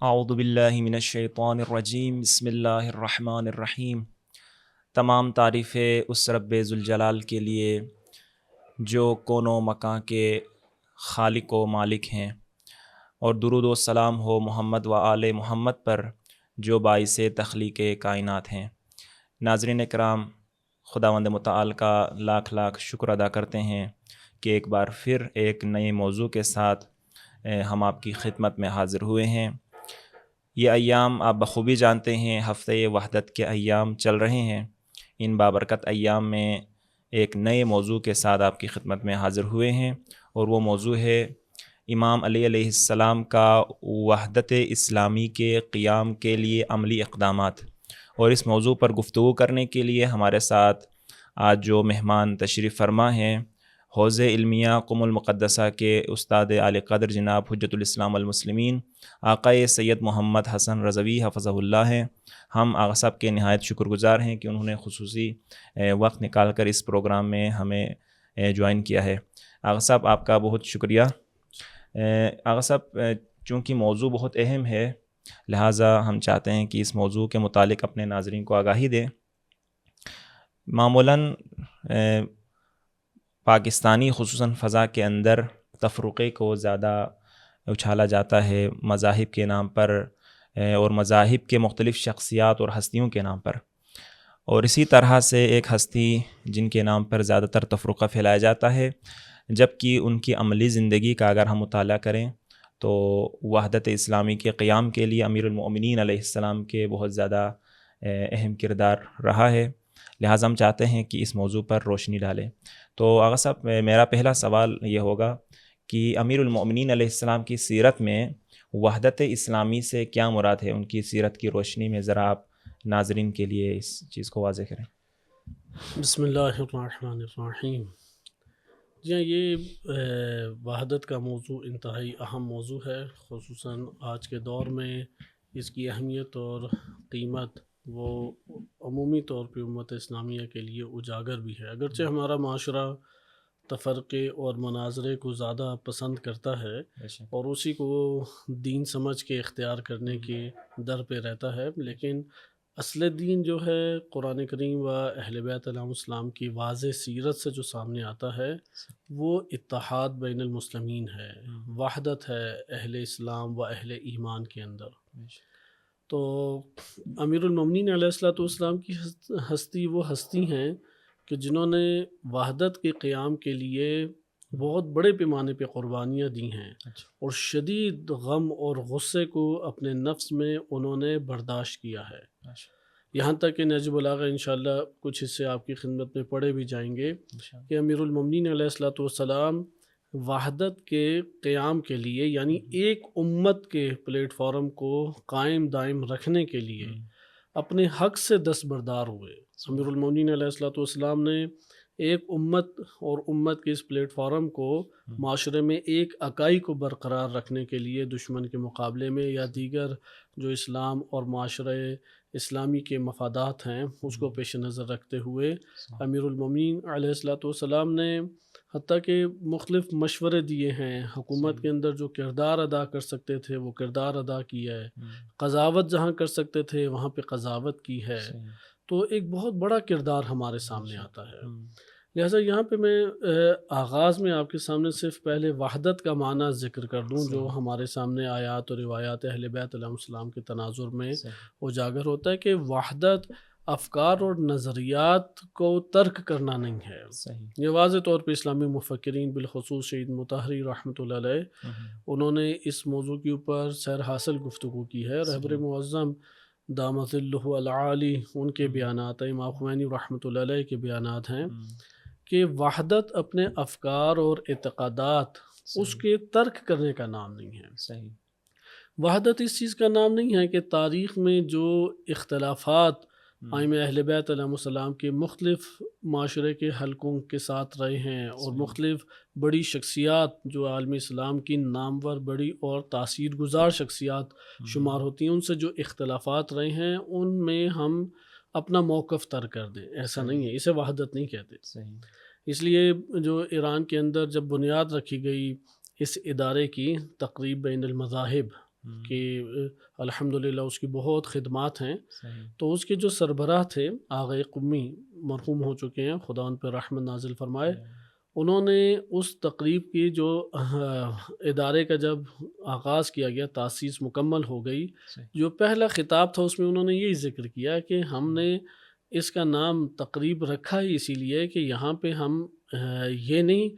اعوذ باللہ من الشیطان الرجیم بسم اللہ الرحمن الرحیم۔ تمام تعریفیں اس رب ذوالجلال کے لیے جو کون و مکان کے خالق و مالک ہیں، اور درود و سلام ہو محمد و آل محمد پر جو باعث تخلیق کائنات ہیں۔ ناظرین کرام، خداوند متعال کا لاکھ لاکھ شکر ادا کرتے ہیں کہ ایک بار پھر ایک نئے موضوع کے ساتھ ہم آپ کی خدمت میں حاضر ہوئے ہیں۔ یہ ایام آپ بخوبی جانتے ہیں، ہفتہ وحدت کے ایام چل رہے ہیں۔ ان بابرکت ایام میں ایک نئے موضوع کے ساتھ آپ کی خدمت میں حاضر ہوئے ہیں، اور وہ موضوع ہے امام علی علیہ السلام کا وحدت اسلامی کے قیام کے لیے عملی اقدامات۔ اور اس موضوع پر گفتگو کرنے کے لیے ہمارے ساتھ آج جو مہمان تشریف فرما ہیں، حوزہ علمیہ قم المقدسہ کے استاد اعلی قدر جناب حجت الاسلام والمسلمین آقائے سید محمد حسن رضوی حفظہ اللہ ہیں۔ ہم آقا صاحب کے نہایت شکر گزار ہیں کہ انہوں نے خصوصی وقت نکال کر اس پروگرام میں ہمیں جوائن کیا ہے۔ آقا صاحب، آپ کا بہت شکریہ۔ آقا صاحب، چونکہ موضوع بہت اہم ہے، لہٰذا ہم چاہتے ہیں کہ اس موضوع کے متعلق اپنے ناظرین کو آگاہی دیں۔ معمولاً پاکستانی خصوصاً فضا کے اندر تفرقے کو زیادہ اچھالا جاتا ہے مذاہب کے نام پر، اور مذاہب کے مختلف شخصیات اور ہستیوں کے نام پر، اور اسی طرح سے ایک ہستی جن کے نام پر زیادہ تر تفرقہ پھیلایا جاتا ہے، جبکہ ان کی عملی زندگی کا اگر ہم مطالعہ کریں تو وحدت اسلامی کے قیام کے لیے امیر المؤمنین علیہ السلام کے بہت زیادہ اہم کردار رہا ہے۔ لہٰذا ہم چاہتے ہیں کہ اس موضوع پر روشنی ڈالیں۔ تو آقا صاحب، میرا پہلا سوال یہ ہوگا کہ امیر المؤمنین علیہ السلام کی سیرت میں وحدت اسلامی سے کیا مراد ہے؟ ان کی سیرت کی روشنی میں ذرا آپ ناظرین کے لیے اس چیز کو واضح کریں۔ بسم اللہ الرحمن الرحیم۔ جی، یہ وحدت کا موضوع انتہائی اہم موضوع ہے، خصوصاً آج کے دور میں اس کی اہمیت اور قیمت وہ عمومی طور پہ امت اسلامیہ کے لیے اجاگر بھی ہے۔ اگرچہ ہمارا معاشرہ تفرقے اور مناظرے کو زیادہ پسند کرتا ہے اور اسی کو دین سمجھ کے اختیار کرنے کے در پہ رہتا ہے، لیکن اصل دین جو ہے قرآن کریم و اہل بیت علیہ السلام کی واضح سیرت سے جو سامنے آتا ہے وہ اتحاد بین المسلمین ہے، وحدت ہے اہل اسلام و اہل ایمان کے اندر۔ تو امیر المومنین علیہ السلام کی ہستی وہ ہستی ہیں کہ جنہوں نے وحدت کے قیام کے لیے بہت بڑے پیمانے پہ قربانیاں دی ہیں، اور شدید غم اور غصے کو اپنے نفس میں انہوں نے برداشت کیا ہے، یہاں تک کہ نہج البلاغہ انشاءاللہ کچھ حصے آپ کی خدمت میں پڑھے بھی جائیں گے کہ امیر المومنین علیہ السلام وحدت کے قیام کے لیے، یعنی ایک امت کے پلیٹ فارم کو قائم دائم رکھنے کے لیے اپنے حق سے دستبردار ہوئے۔ امیر المومنین علیہ السلام نے ایک امت اور امت کے اس پلیٹ فارم کو معاشرے میں ایک اکائی کو برقرار رکھنے کے لیے دشمن کے مقابلے میں یا دیگر جو اسلام اور معاشرے اسلامی کے مفادات ہیں اس کو پیش نظر رکھتے ہوئے امیر المومنین علیہ السلام نے حتیٰ کہ مختلف مشورے دیے ہیں، حکومت کے اندر جو کردار ادا کر سکتے تھے وہ کردار ادا کیا ہے، قضاوت جہاں کر سکتے تھے وہاں پہ قضاوت کی ہے، تو ایک بہت بڑا کردار ہمارے سامنے آتا ہے۔ لہٰذا یہاں پہ میں آغاز میں آپ کے سامنے صرف پہلے وحدت کا معنی ذکر کر دوں جو ہمارے سامنے آیات اور روایات اہل بیت علیہ السلام کے تناظر میں اجاگر ہوتا ہے کہ وحدت افکار اور نظریات کو ترک کرنا نہیں ہے۔ یہ واضح طور پہ اسلامی مفکرین بالخصوص سید مطہری رحمۃ اللہ علیہ انہوں نے اس موضوع کے اوپر سیر حاصل گفتگو کی ہے۔ رہبر معظم دامت ظلہ العالی ان کے بیانات ہیں، امام خمینی رحمۃ اللہ علیہ کے بیانات ہیں کہ وحدت اپنے افکار اور اعتقادات اس کے ترک کرنے کا نام نہیں ہے۔ وحدت اس چیز کا نام نہیں ہے کہ تاریخ میں جو اختلافات ائمہ اہل بیت علیہ السلام کے مختلف معاشرے کے حلقوں کے ساتھ رہے ہیں اور مختلف بڑی شخصیات جو عالم اسلام کی نامور بڑی اور تاثیر گزار شخصیات شمار ہوتی ہیں، ان سے جو اختلافات رہے ہیں ان میں ہم اپنا موقف ترک کر دیں، ایسا نہیں ہے، اسے وحدت نہیں کہتے۔ اس لیے جو ایران کے اندر جب بنیاد رکھی گئی اس ادارے کی تقریب بین المذاہب کہ الحمدللہ اس کی بہت خدمات ہیں. صحیح. تو اس کے جو سربراہ تھے آغا قمی، مرحوم ہو چکے ہیں، خدا ان پہ رحمت نازل فرمائے. انہوں نے اس تقریب کی جو ادارے کا جب آغاز کیا گیا، تاسیس مکمل ہو گئی، صحیح. جو پہلا خطاب تھا اس میں انہوں نے یہی ذکر کیا کہ ہم نے اس کا نام تقریب رکھا ہی اسی لیے کہ یہاں پہ ہم یہ نہیں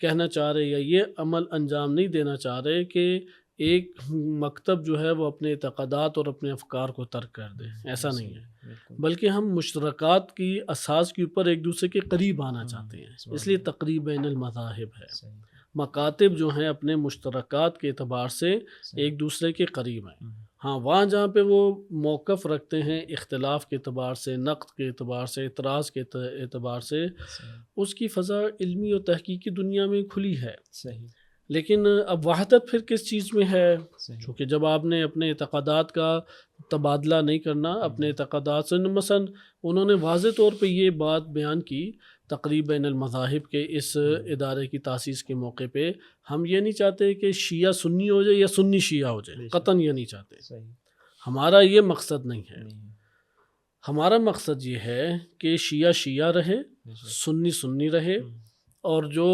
کہنا چاہ رہے یا یہ عمل انجام نہیں دینا چاہ رہے کہ ایک مکتب جو ہے وہ اپنے اعتقادات اور اپنے افکار کو ترک کر دے. ایسا نہیں ہے، بالکل. بلکہ ہم مشترکات کی اساس کے اوپر ایک دوسرے کے قریب آنا چاہتے ہیں. اس لیے تقریب بین المذاہب ہے. صحیح. مکاتب جو ہیں اپنے مشترکات کے اعتبار سے صحیح. ایک دوسرے کے قریب ہیں. ہاں، وہاں جہاں پہ وہ موقف رکھتے ہیں اختلاف کے اعتبار سے، نقد کے اعتبار سے، اعتراض کے اعتبار سے، صحیح. اس کی فضا علمی اور تحقیقی دنیا میں کھلی ہے. صحیح. لیکن اب وحدت پھر کس چیز میں ہے؟ صحیح. چونکہ جب آپ نے اپنے اعتقادات کا تبادلہ نہیں کرنا، اپنے اعتقادات سے، مثلا انہوں نے واضح طور پہ یہ بات بیان کی تقریب بین المذاہب کے اس ادارے کی تاسیس کے موقع پہ، ہم یہ نہیں چاہتے کہ شیعہ سنی ہو جائے یا سنی شیعہ ہو جائے، قطعاً یہ نہیں چاہتے. صحیح. ہمارا یہ مقصد نہیں ہے. نہیں. ہمارا مقصد یہ ہے کہ شیعہ شیعہ رہے، سنی سنی رہے، اور جو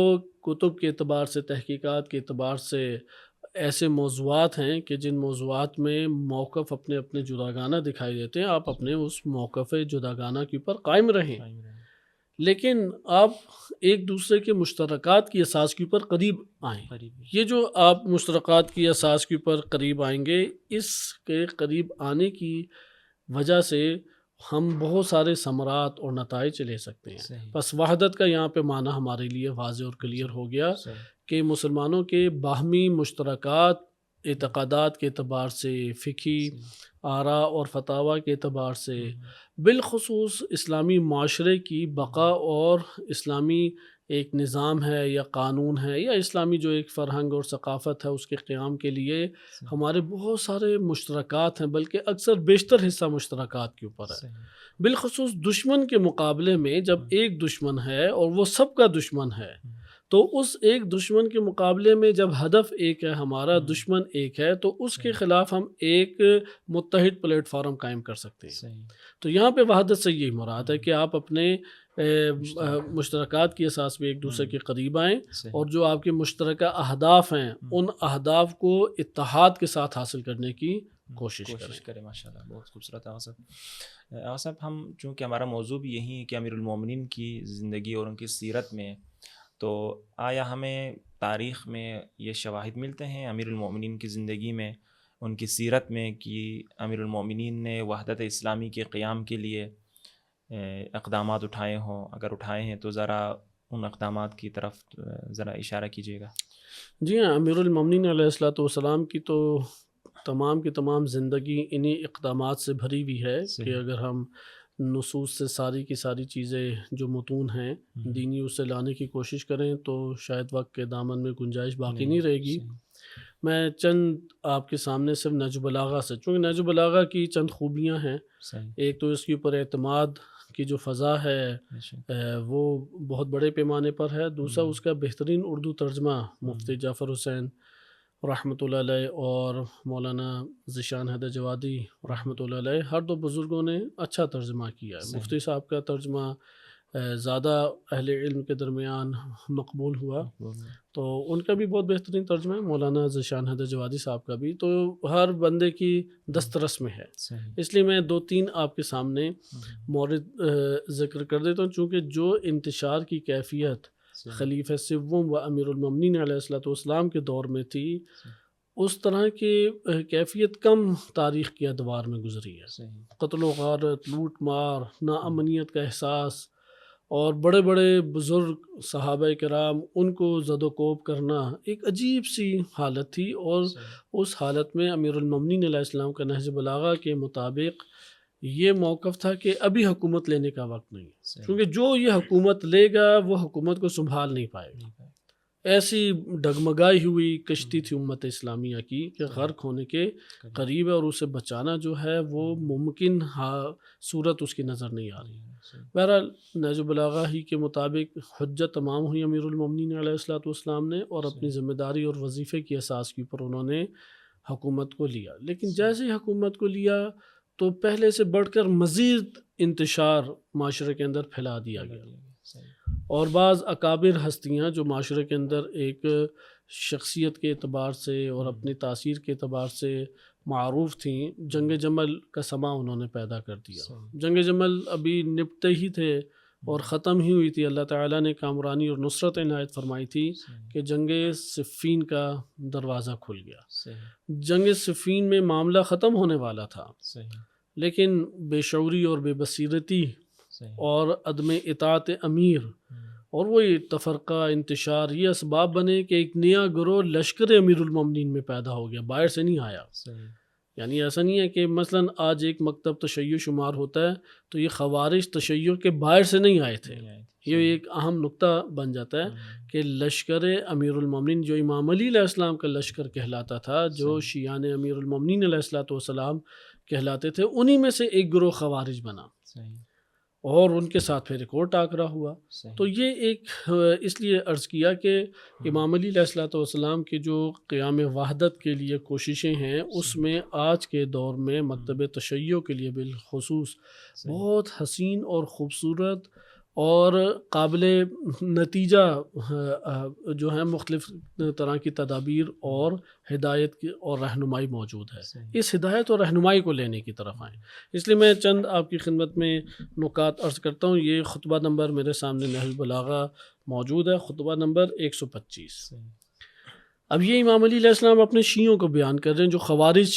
کتب کے اعتبار سے، تحقیقات کے اعتبار سے ایسے موضوعات ہیں کہ جن موضوعات میں موقف اپنے اپنے جداگانہ دکھائی دیتے ہیں، آپ اپنے اس موقف جداگانہ کے اوپر قائم رہیں، لیکن آپ ایک دوسرے کے مشترکات کی اساس کے اوپر قریب آئیں. یہ جو آپ مشترکات کی اساس کے اوپر قریب آئیں گے، اس کے قریب آنے کی وجہ سے ہم بہت سارے ثمرات اور نتائج لے سکتے ہیں. صحیح. بس وحدت کا یہاں پہ معنی ہمارے لیے واضح اور کلیئر ہو گیا صحیح. کہ مسلمانوں کے باہمی مشترکات اعتقادات کے اعتبار سے، فقہی آراء اور فتاویٰ کے اعتبار سے، بالخصوص اسلامی معاشرے کی بقا اور اسلامی ایک نظام ہے یا قانون ہے یا اسلامی جو ایک فرہنگ اور ثقافت ہے اس کے قیام کے لیے ہمارے بہت سارے مشترکات ہیں، بلکہ اکثر بیشتر حصہ مشترکات کے اوپر ہے. بالخصوص دشمن کے مقابلے میں جب ایک دشمن ہے اور وہ سب کا دشمن ہے، تو اس ایک دشمن کے مقابلے میں جب ہدف ایک ہے، ہمارا دشمن ایک ہے، تو اس کے خلاف ہم ایک متحد پلیٹ فارم قائم کر سکتے ہیں. تو یہاں پہ وحدت سے یہی مراد ہے کہ آپ اپنے مشترکات کی اساس پہ ایک دوسرے کے قریب آئیں، اور جو آپ کے مشترکہ اہداف ہیں ان اہداف کو اتحاد کے ساتھ حاصل کرنے کی کوشش کریں. ماشاءاللہ، بہت خوبصورت. صاحب ہم چونکہ ہمارا موضوع بھی یہی ہے کہ امیر المومنین کی زندگی اور ان کی سیرت میں، تو آیا ہمیں تاریخ میں یہ شواہد ملتے ہیں امیر المومنین کی زندگی میں، ان کی سیرت میں، کہ امیر المومنین نے وحدت اسلامی کے قیام کے لیے اقدامات اٹھائے ہوں؟ اگر اٹھائے ہیں تو ذرا ان اقدامات کی طرف ذرا اشارہ کیجیے گا. جی ہاں، امیر المومنین علیہ الصلوۃ والسلام کی تو تمام کی تمام زندگی انہی اقدامات سے بھری ہوئی ہے کہ اگر ہم نصوص سے ساری کی ساری چیزیں جو متون ہیں دینی اسے لانے کی کوشش کریں تو شاید وقت کے دامن میں گنجائش باقی نہیں رہے گی. میں چند آپ کے سامنے صرف نہج البلاغہ سے، چونکہ نہج البلاغہ کی چند خوبیاں ہیں. ایک تو اس کے اوپر اعتماد کی جو فضا ہے وہ بہت بڑے پیمانے پر ہے. دوسرا اس کا بہترین اردو ترجمہ مفتی جعفر حسین رحمۃ اللہ علیہ اور مولانا ذیشان حیدر جوادی رحمۃ اللہ علیہ، ہر دو بزرگوں نے اچھا ترجمہ کیا ہے. مفتی صاحب کا ترجمہ زیادہ اہل علم کے درمیان مقبول ہوا، تو ان کا بھی بہت بہترین ترجمہ ہے. مولانا ذیشان حیدر جوادی صاحب کا بھی، تو ہر بندے کی دسترس میں ہے. اس لیے میں 2-3 آپ کے سامنے مورد ذکر کر دیتا ہوں، چونکہ جو انتشار کی کیفیت خلیفہ سوم و امیر المومنین علیہ الصلوۃ والسلام کے دور میں تھی، اس طرح کی کیفیت کم تاریخ کے ادوار میں گزری ہے. قتل و غارت، لوٹ مار، ناامنیت کا احساس، اور بڑے بڑے بزرگ صحابہ کرام ان کو زد و کوب کرنا ایک عجیب سی حالت تھی. اور اس حالت میں امیر المومنین علیہ السلام کا نہج بلاغہ کے مطابق یہ موقف تھا کہ ابھی حکومت لینے کا وقت نہیں ہے، کیونکہ جو یہ حکومت لے گا وہ حکومت کو سنبھال نہیں پائے گا. ایسی ڈگمگائی ہوئی کشتی تھی امت اسلامیہ کی کہ غرق ہونے کے قریب ہے، اور اسے بچانا جو ہے وہ ممکن صورت اس کی نظر نہیں آ رہی. بہرحال نہج البلاغہ ہی کے مطابق حجت تمام ہوئی امیر المومنین علیہ الصلوۃ والسلام نے، اور اپنی ذمہ داری اور وظیفے کی اساس کے اوپر انہوں نے حکومت کو لیا، لیکن جیسے ہی حکومت کو لیا تو پہلے سے بڑھ کر مزید انتشار معاشرے کے اندر پھیلا دیا گیا، اور بعض اکابر ہستیاں جو معاشرے کے اندر ایک شخصیت کے اعتبار سے اور اپنی تاثیر کے اعتبار سے معروف تھیں، جنگ جمل کا سما انہوں نے پیدا کر دیا۔ جنگ جمل ابھی نپٹے ہی تھے اور ختم ہی ہوئی تھی، اللہ تعالیٰ نے کامرانی اور نصرت عنایت فرمائی تھی کہ جنگ صفین کا دروازہ کھل گیا۔ جنگ صفین میں معاملہ ختم ہونے والا تھا، لیکن بے شعوری اور بے بصیرتی اور عدم اطاعت امیر اور وہی تفرقہ انتشار یہ اسباب بنے کہ ایک نیا گروہ لشکر امیر المومنین میں پیدا ہو گیا، باہر سے نہیں آیا۔ یعنی ایسا نہیں ہے کہ مثلا آج ایک مکتب تشیع شمار ہوتا ہے تو یہ خوارج تشیع کے باہر سے نہیں آئے تھے، یہ ایک اہم نقطہ بن جاتا ہے کہ لشکر امیر المومنین جو امام علی علیہ السلام کا لشکر کہلاتا تھا، جو شیعان امیر المومنین علیہ السلام کہلاتے تھے، انہی میں سے ایک گروہ خوارج بنا اور ان کے ساتھ پھر ایک اور ٹاکرا ہوا۔ تو یہ ایک اس لیے عرض کیا کہ امام علی علیہ السلام کی جو قیام وحدت کے لیے کوششیں ہیں، اس میں آج کے دور میں مکتب تشیع کے لیے بالخصوص بہت حسین اور خوبصورت اور قابل نتیجہ جو ہے مختلف طرح کی تدابیر اور ہدایت کی اور رہنمائی موجود ہے۔ اس ہدایت اور رہنمائی کو لینے کی طرف آئیں، اس لیے میں چند آپ کی خدمت میں نکات عرض کرتا ہوں۔ یہ خطبہ نمبر میرے سامنے نہج البلاغہ موجود ہے، خطبہ نمبر 125۔ اب یہ امام علی علیہ السلام اپنے شیعوں کو بیان کر رہے ہیں جو خوارج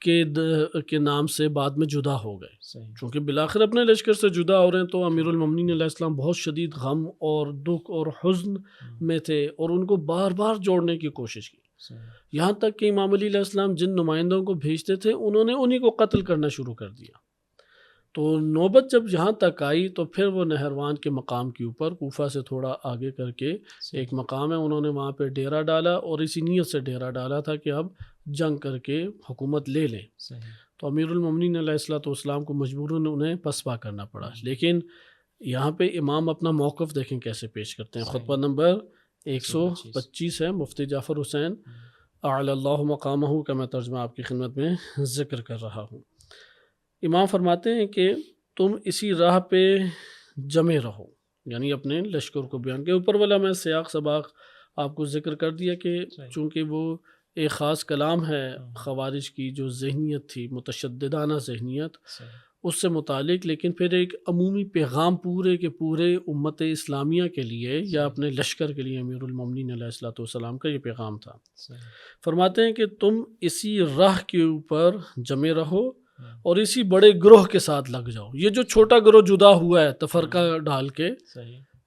کے نام سے بعد میں جدا ہو گئے، چونکہ بالآخر اپنے لشکر سے جدا ہو رہے ہیں تو امیر المومنین علیہ السلام بہت شدید غم اور دکھ اور حزن میں تھے اور ان کو بار بار جوڑنے کی کوشش کی، یہاں تک کہ امام علی علیہ السلام جن نمائندوں کو بھیجتے تھے انہوں نے انہی کو قتل کرنا شروع کر دیا۔ تو نوبت جب یہاں تک آئی تو پھر وہ نہروان کے مقام کے اوپر کوفہ سے تھوڑا آگے کر کے ایک مقام ہے، انہوں نے وہاں پہ ڈیرہ ڈالا اور اسی نیت سے ڈیرہ ڈالا تھا کہ اب جنگ کر کے حکومت لے لیں۔ تو امیر المومنین علیہ السلام کو مجبوراً انہیں پسپا کرنا پڑا، لیکن یہاں پہ امام اپنا موقف دیکھیں کیسے پیش کرتے ہیں۔ خطبہ نمبر 125 ہے، مفتی جعفر حسین اعلی اللہ مقامہ کا میں ترجمہ آپ کی خدمت میں ذکر کر رہا ہوں۔ امام فرماتے ہیں کہ تم اسی راہ پہ جمے رہو، یعنی اپنے لشکر کو بیان کے اوپر والا میں سیاق سباق آپ کو ذکر کر دیا کہ چونکہ وہ ایک خاص کلام ہے خوارج کی جو ذہنیت تھی، متشددانہ ذہنیت، اس سے متعلق، لیکن پھر ایک عمومی پیغام پورے کے پورے امت اسلامیہ کے لیے یا اپنے لشکر کے لیے امیر المومنین علیہ السلام کا یہ پیغام تھا۔ فرماتے ہیں کہ تم اسی راہ کے اوپر جمے رہو اور اسی بڑے گروہ کے ساتھ لگ جاؤ۔ یہ جو چھوٹا گروہ جدا ہوا ہے تفرقہ ڈال کے،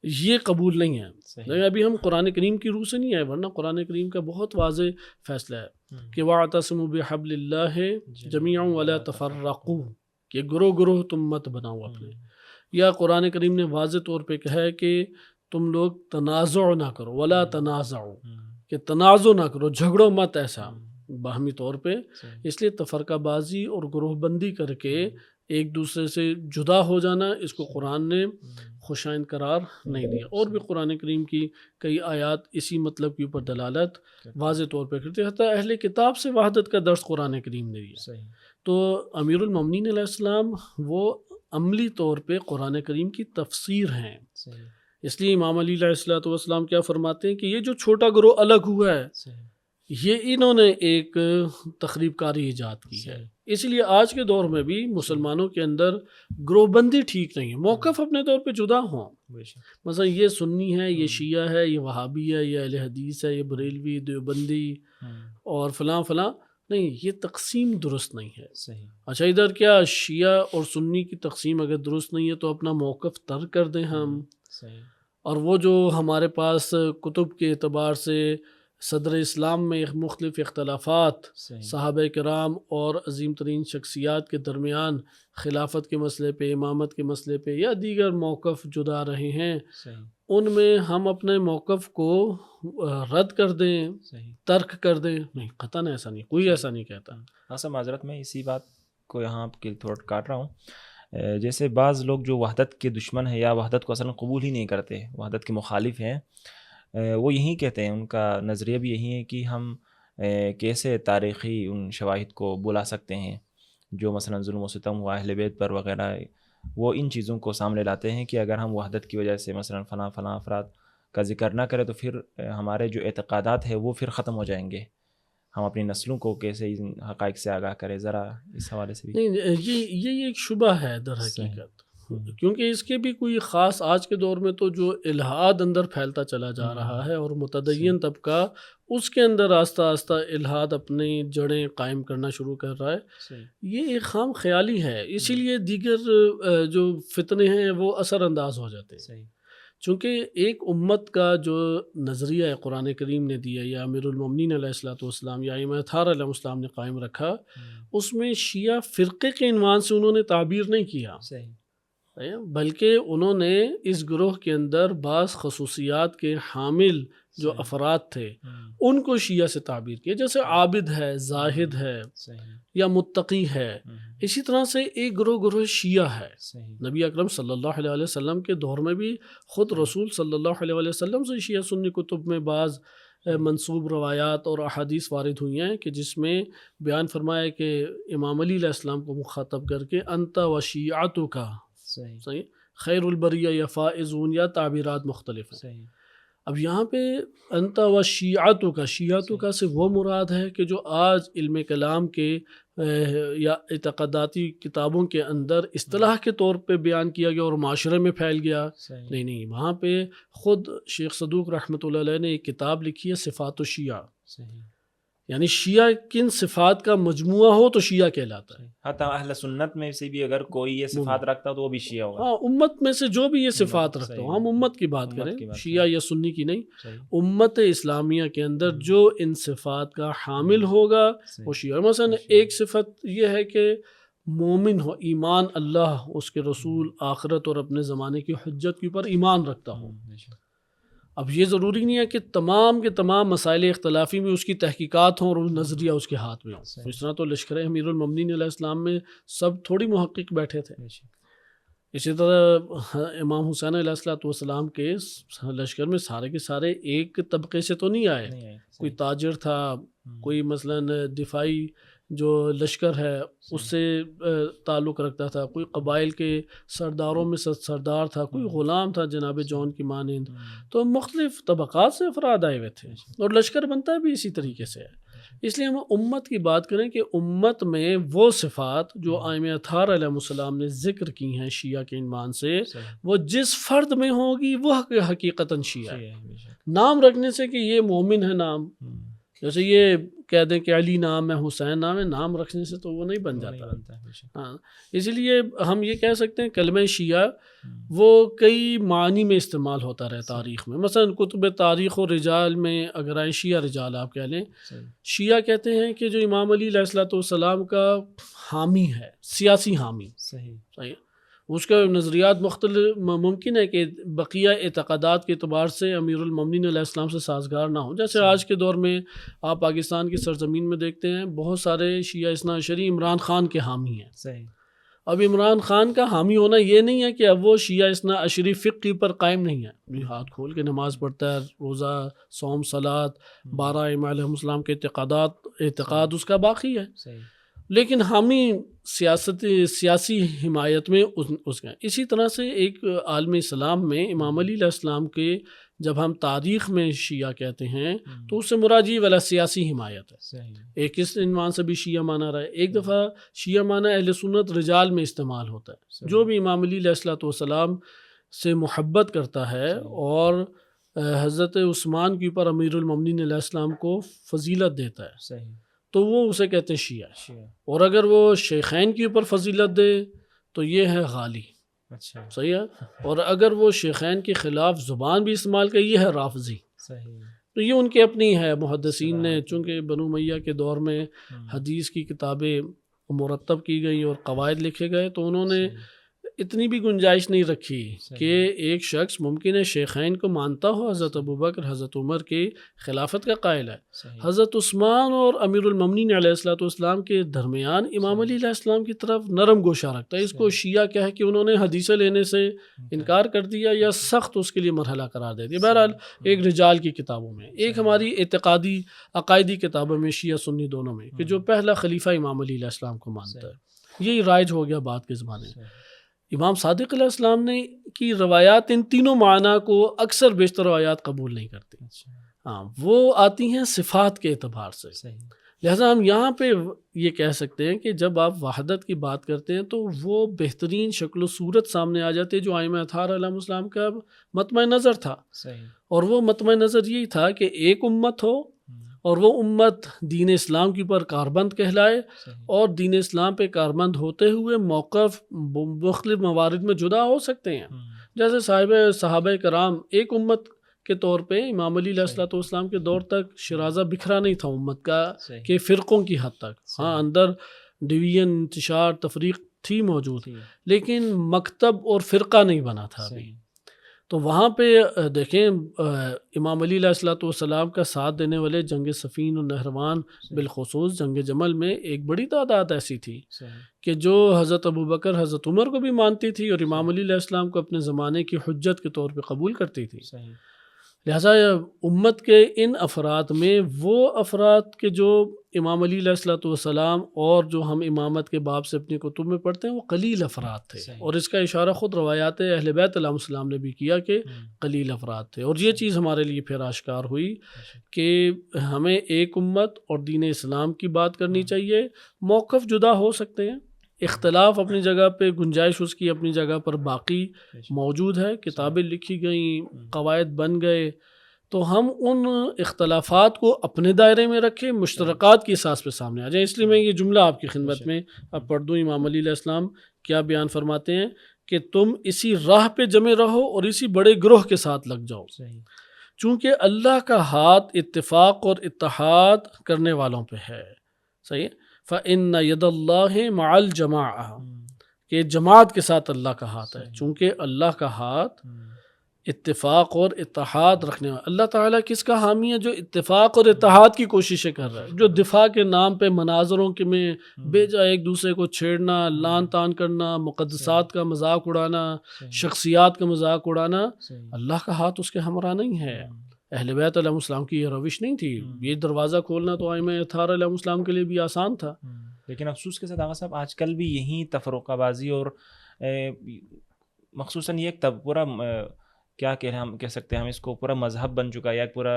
یہ قبول نہیں ہے۔ ابھی ہم قرآن کریم کی روح سے نہیں آئے، ورنہ قرآن کریم کا بہت واضح فیصلہ ہے کہ وَاعْتَصِمُوا بِحَبْلِ اللَّهِ جَمِيعًا وَلَا تَفَرَّقُوا، کہ گروہ تم مت بناؤ اپنے۔ یا قرآن کریم نے واضح طور پہ کہا ہے کہ تم لوگ تنازع نہ کرو، وَلَا تَنَازَعُوا، کہ تنازع نہ کرو، جھگڑو مت ایسا باہمی طور پہ۔ اس لیے تفرقہ بازی اور گروہ بندی کر کے ایک دوسرے سے جدا ہو جانا، اس کو قرآن نے خوشائند قرار نہیں دیا۔ اور بھی قرآن کریم کی کئی آیات اسی مطلب کے اوپر دلالت واضح طور پہ کرتی ہے، حتیٰ اہل کتاب سے وحدت کا درس قرآن کریم نے دیا۔ تو امیر المومنین علیہ السلام وہ عملی طور پہ قرآن کریم کی تفسیر ہیں۔ اس لیے امام علی علیہ السلام کیا فرماتے ہیں کہ یہ جو چھوٹا گروہ الگ ہوا ہے، یہ انہوں نے ایک تخریب کاری ایجاد کی ہے۔ اس لیے آج کے دور میں بھی مسلمانوں کے اندر گروہ بندی ٹھیک نہیں ہے، موقف اپنے طور پہ جدا ہوں، مثلا یہ سنی ہے، یہ شیعہ ہے، یہ وہابی ہے، یہ اہل حدیث ہے، یہ بریلوی، دیوبندی اور فلاں فلاں، نہیں، یہ تقسیم درست نہیں ہے۔ اچھا ادھر کیا شیعہ اور سنی کی تقسیم اگر درست نہیں ہے تو اپنا موقف ترک کر دیں ہم، اور وہ جو ہمارے پاس کتب کے اعتبار سے صدر اسلام میں مختلف اختلافات صحابہ کرام اور عظیم ترین شخصیات کے درمیان خلافت کے مسئلے پہ، امامت کے مسئلے پہ یا دیگر موقف جدا رہے ہیں، ان میں ہم اپنے موقف کو رد کر دیں، ترک کر دیں، نہیں، قطعاً ایسا نہیں، کوئی ایسا نہیں کہتا۔ ہاں معذرت، میں اسی بات کو یہاں کے تھوڑا کاٹ رہا ہوں۔ جیسے بعض لوگ جو وحدت کے دشمن ہیں یا وحدت کو اصلا قبول ہی نہیں کرتے، وحدت کے مخالف ہیں، وہ یہی کہتے ہیں، ان کا نظریہ بھی یہی ہے کہ ہم کیسے تاریخی ان شواہد کو بلا سکتے ہیں جو مثلا ظلم و ستم ہوا اہل بیت پر وغیرہ، وہ ان چیزوں کو سامنے لاتے ہیں کہ اگر ہم وحدت کی وجہ سے مثلا فلاں فلاں افراد کا ذکر نہ کریں تو پھر ہمارے جو اعتقادات ہیں وہ پھر ختم ہو جائیں گے. ہم اپنی نسلوں کو کیسے ان حقائق سے آگاہ کریں، ذرا اس حوالے سے بھی. نہیں، یہ ایک شبہ ہے در حقیقت، کیونکہ اس کے بھی کوئی خاص آج کے دور میں تو جو الحاد اندر پھیلتا چلا جا رہا ہے اور متدین طبقہ اس کے اندر آہستہ آہستہ الحاد اپنی جڑیں قائم کرنا شروع کر رہا ہے، یہ ایک خام خیالی ہے. اسی لیے دیگر جو فتنے ہیں وہ اثر انداز ہو جاتے ہیں، چونکہ ایک امت کا جو نظریہ قرآن کریم نے دیا یا امیر المومنین علیہ الصلوۃ والسلام یا ائمہ اطہار علیہ السلام نے قائم رکھا، اس میں شیعہ فرقے کے عنوان سے انہوں نے تعبیر نہیں کیا، بلکہ انہوں نے اس گروہ کے اندر بعض خصوصیات کے حامل جو افراد تھے ان کو شیعہ سے تعبیر کیا، جیسے عابد ہے، زاہد ہے یا متقی ہے. اسی طرح سے ایک گروہ شیعہ ہے. نبی اکرم صلی اللہ علیہ وسلم کے دور میں بھی خود رسول صلی اللہ علیہ وسلم سے شیعہ سنی کتب میں بعض منسوب روایات اور احادیث وارد ہوئی ہیں کہ جس میں بیان فرمایا کہ امام علی علیہ السلام کو مخاطب کر کے انت و شیعتک صحیح خیر البریہ یا فائزون یا تعبیرات مختلف ہیں. اب یہاں پہ انت و شیعتک سے وہ مراد ہے کہ جو آج علم کلام کے یا اعتقاداتی کتابوں کے اندر اصطلاح کے طور پہ بیان کیا گیا اور معاشرے میں پھیل گیا. نہیں، وہاں پہ خود شیخ صدوق رحمۃ اللہ علیہ نے ایک کتاب لکھی ہے صفات الشیعہ، یعنی شیعہ کن صفات کا مجموعہ ہو تو شیعہ کہلاتا ہے. حتیٰ اہل سنت میں سے بھی اگر کوئی یہ صفات رکھتا تو وہ بھی شیعہ ہوگا. ہاں، امت میں سے جو بھی یہ صفات رکھتا ہو، ہم امت کی بات کریں، شیعہ یا سنی کی نہیں، امت اسلامیہ کے اندر جو ان صفات کا حامل ہوگا وہ شیعہ. مثلا ایک صفت یہ ہے کہ مومن ہو، ایمان اللہ، اس کے رسول، آخرت اور اپنے زمانے کی حجت کے اوپر ایمان رکھتا ہو. اب یہ ضروری نہیں ہے کہ تمام کے تمام مسائل اختلافی میں اس کی تحقیقات ہوں اور وہ نظریہ اس کے ہاتھ میں ہو. اس طرح تو لشکر امیر المومنین علیہ السلام میں سب تھوڑی محقق بیٹھے تھے. اسی طرح امام حسین علیہ السلام کے لشکر میں سارے کے سارے ایک طبقے سے تو نہیں آئے. کوئی تاجر تھا، کوئی مثلاً دفاعی جو لشکر ہے اس سے تعلق رکھتا تھا، کوئی قبائل کے سرداروں میں سردار تھا، کوئی غلام تھا جناب جون کی مانند. تو مختلف طبقات سے افراد آئے ہوئے تھے اور لشکر بنتا بھی اسی طریقے سے ہے. اس لیے ہم امت کی بات کریں کہ امت میں وہ صفات جو ائمہ اطہار علیہ السلام نے ذکر کی ہیں شیعہ کے عنوان سے، وہ جس فرد میں ہوگی وہ حقیقتاً شیعہ ہے. نام رکھنے سے کہ یہ مومن ہے، نام جیسے یہ کہہ دیں کہ علی نام ہے، حسین نام ہے، نام رکھنے سے تو وہ نہیں بن جاتا. ہاں، اسی لیے ہم یہ کہہ سکتے ہیں کلمہ شیعہ وہ کئی معنی میں استعمال ہوتا رہا تاریخ میں. مثلا کتب تاریخ و رجال میں اگر آئیں، شیعہ رجال آپ کہہ لیں، شیعہ کہتے ہیں کہ جو امام علی علیہ الصلوۃ والسلام کا حامی ہے، سیاسی حامی. صحیح. اس کا نظریات مختلف، ممکن ہے کہ بقیہ اعتقادات کے اعتبار سے امیر المومنین علیہ السلام سے سازگار نہ ہوں. جیسے آج کے دور میں آپ پاکستان کی سرزمین میں دیکھتے ہیں بہت سارے شیعہ اثنا عشری عمران خان کے حامی ہیں. اب عمران خان کا حامی ہونا یہ نہیں ہے کہ اب وہ شیعہ اثنا عشری فقہ پر قائم نہیں ہے، ہاتھ کھول کے نماز پڑھتا ہے، روزہ، صوم، صلاۃ، 12 ائمہ علیہ السلام کے اعتقاد اس کا باقی ہے، لیکن حامی سیاسی حمایت میں اس کا. اسی طرح سے ایک عالم اسلام میں امام علی علیہ السلام کے جب ہم تاریخ میں شیعہ کہتے ہیں تو اس سے مراد یہ والا سیاسی حمایت ہے. ایک اس عنوان سے بھی شیعہ مانا رہا ہے. ایک دفعہ شیعہ مانا اہل سنت رجال میں استعمال ہوتا ہے، جو بھی امام علی علیہ الصلوۃ والسلام سے محبت کرتا ہے اور حضرت عثمان کے اوپر امیر المومنین علیہ السلام کو فضیلت دیتا ہے تو وہ اسے کہتے ہیں شیعہ. اور اگر وہ شیخین کے اوپر فضیلت دے تو یہ ہے غالی. صحیح ہے. اور اگر وہ شیخین کے خلاف زبان بھی استعمال کرے یہ ہے رافضی. تو یہ ان کی اپنی ہے. محدثین نے چونکہ بنو امیہ کے دور میں حدیث کی کتابیں مرتب کی گئی اور قواعد لکھے گئے تو انہوں نے اتنی بھی گنجائش نہیں رکھی کہ ایک شخص ممکن ہے شیخین کو مانتا ہو، حضرت ابوبکر حضرت عمر کے خلافت کا قائل ہے، حضرت عثمان اور امیر المومنین علیہ الصلوۃ والسلام کے درمیان امام علی علیہ السلام کی طرف نرم گوشہ رکھتا ہے۔ اس کو شیعہ کیا ہے کہ انہوں نے حدیثیں لینے سے انکار کر دیا یا سخت اس کے لیے مرحلہ قرار دے دیا۔ بہرحال ایک رجال کی کتابوں میں، ایک ہماری اعتقادی عقائدی کتابوں میں شیعہ سنی دونوں میں، کہ جو پہلا خلیفہ امام علی علیہ السلام کو مانتا ہے، یہی رائج ہو گیا بعد کے زمانے میں۔ امام صادق علیہ السلام نے کی روایات ان تینوں معنی کو اکثر بیشتر روایات قبول نہیں کرتی، ہاں وہ آتی ہیں صفات کے اعتبار سے۔ لہٰذا ہم یہاں پہ یہ کہہ سکتے ہیں کہ جب آپ وحدت کی بات کرتے ہیں تو وہ بہترین شکل و صورت سامنے آ جاتی ہے جو ائمہ اطہار علیہ السلام کا مطمع نظر تھا، اور وہ مطمع نظر یہی تھا کہ ایک امت ہو اور وہ امت دین اسلام کی پر کاربند کہلائے، اور دین اسلام پہ کاربند ہوتے ہوئے موقف مختلف موارد میں جدا ہو سکتے ہیں، جیسے صحابہ کرام ایک امت کے طور پہ امام علی علیہ الصلوۃ والسلام کے دور تک شرازہ بکھرا نہیں تھا امت کا کہ فرقوں کی حد تک، ہاں اندر ڈویژن، انتشار، تفریق تھی موجود، لیکن مکتب اور فرقہ نہیں بنا تھا ابھی۔ تو وہاں پہ دیکھیں امام علی علیہ الصلوۃ والسلام کا ساتھ دینے والے جنگ صفین و نہروان، بالخصوص جنگ جمل میں ایک بڑی تعداد ایسی تھی کہ جو حضرت ابوبکر حضرت عمر کو بھی مانتی تھی اور امام علی علیہ السلام کو اپنے زمانے کی حجت کے طور پہ قبول کرتی تھی۔ لہٰذا امت کے ان افراد میں وہ افراد کے جو امام علی علیہ الصلوۃ والسلام اور جو ہم امامت کے باب سے اپنی کتب میں پڑھتے ہیں وہ قلیل افراد تھے، اور اس کا اشارہ خود روایات اہل بیت علیہ السلام نے بھی کیا کہ قلیل افراد تھے، اور یہ چیز ہمارے لیے پھر آشکار ہوئی کہ ہمیں ایک امت اور دین اسلام کی بات کرنی چاہیے۔ موقف جدا ہو سکتے ہیں، اختلاف اپنی جگہ پہ، گنجائش اس کی اپنی جگہ پر باقی موجود ہے، کتابیں لکھی گئیں، قواعد بن گئے، تو ہم ان اختلافات کو اپنے دائرے میں رکھیں، مشترکات کی اساس پہ سامنے آ جائیں۔ اس لیے میں یہ جملہ آپ کی خدمت میں اب پڑھ دوں۔ امام علی علیہ السلام کیا بیان فرماتے ہیں کہ تم اسی راہ پہ جمے رہو اور اسی بڑے گروہ کے ساتھ لگ جاؤ، چونکہ اللہ کا ہاتھ اتفاق اور اتحاد کرنے والوں پہ ہے، صحیح ہے، فَإِنَّ يَدَ اللَّهِ مَعَ الْجَمَاعَةِ، کہ جماعت کے ساتھ اللہ کا ہاتھ ہے، چونکہ اللہ کا ہاتھ اتفاق اور اتحاد رکھنے والا۔ اللہ تعالیٰ کس کا حامی ہے؟ جو اتفاق اور اتحاد کی کوششیں کر رہا ہے، جو دفاع کے نام پہ مناظروں کے میں بے جا ایک دوسرے کو چھیڑنا، لان تان کرنا، مقدسات کا مذاق اڑانا، شخصیات کا مذاق اڑانا، اللہ کا ہاتھ اس کے ہمراہ نہیں ہے۔ اہل بیت علیہ السلام کی یہ روش نہیں تھی، یہ دروازہ کھولنا تو ائمہ اطہار علیہ السلام کے لیے بھی آسان تھا۔ لیکن افسوس کے ساتھ آغا صاحب آج کل بھی یہی تفرقہ بازی اور مخصوصاً یہ ایک پورا کیا کہہ سکتے ہیں ہم اس کو، پورا مذہب بن چکا ہے، یا ایک پورا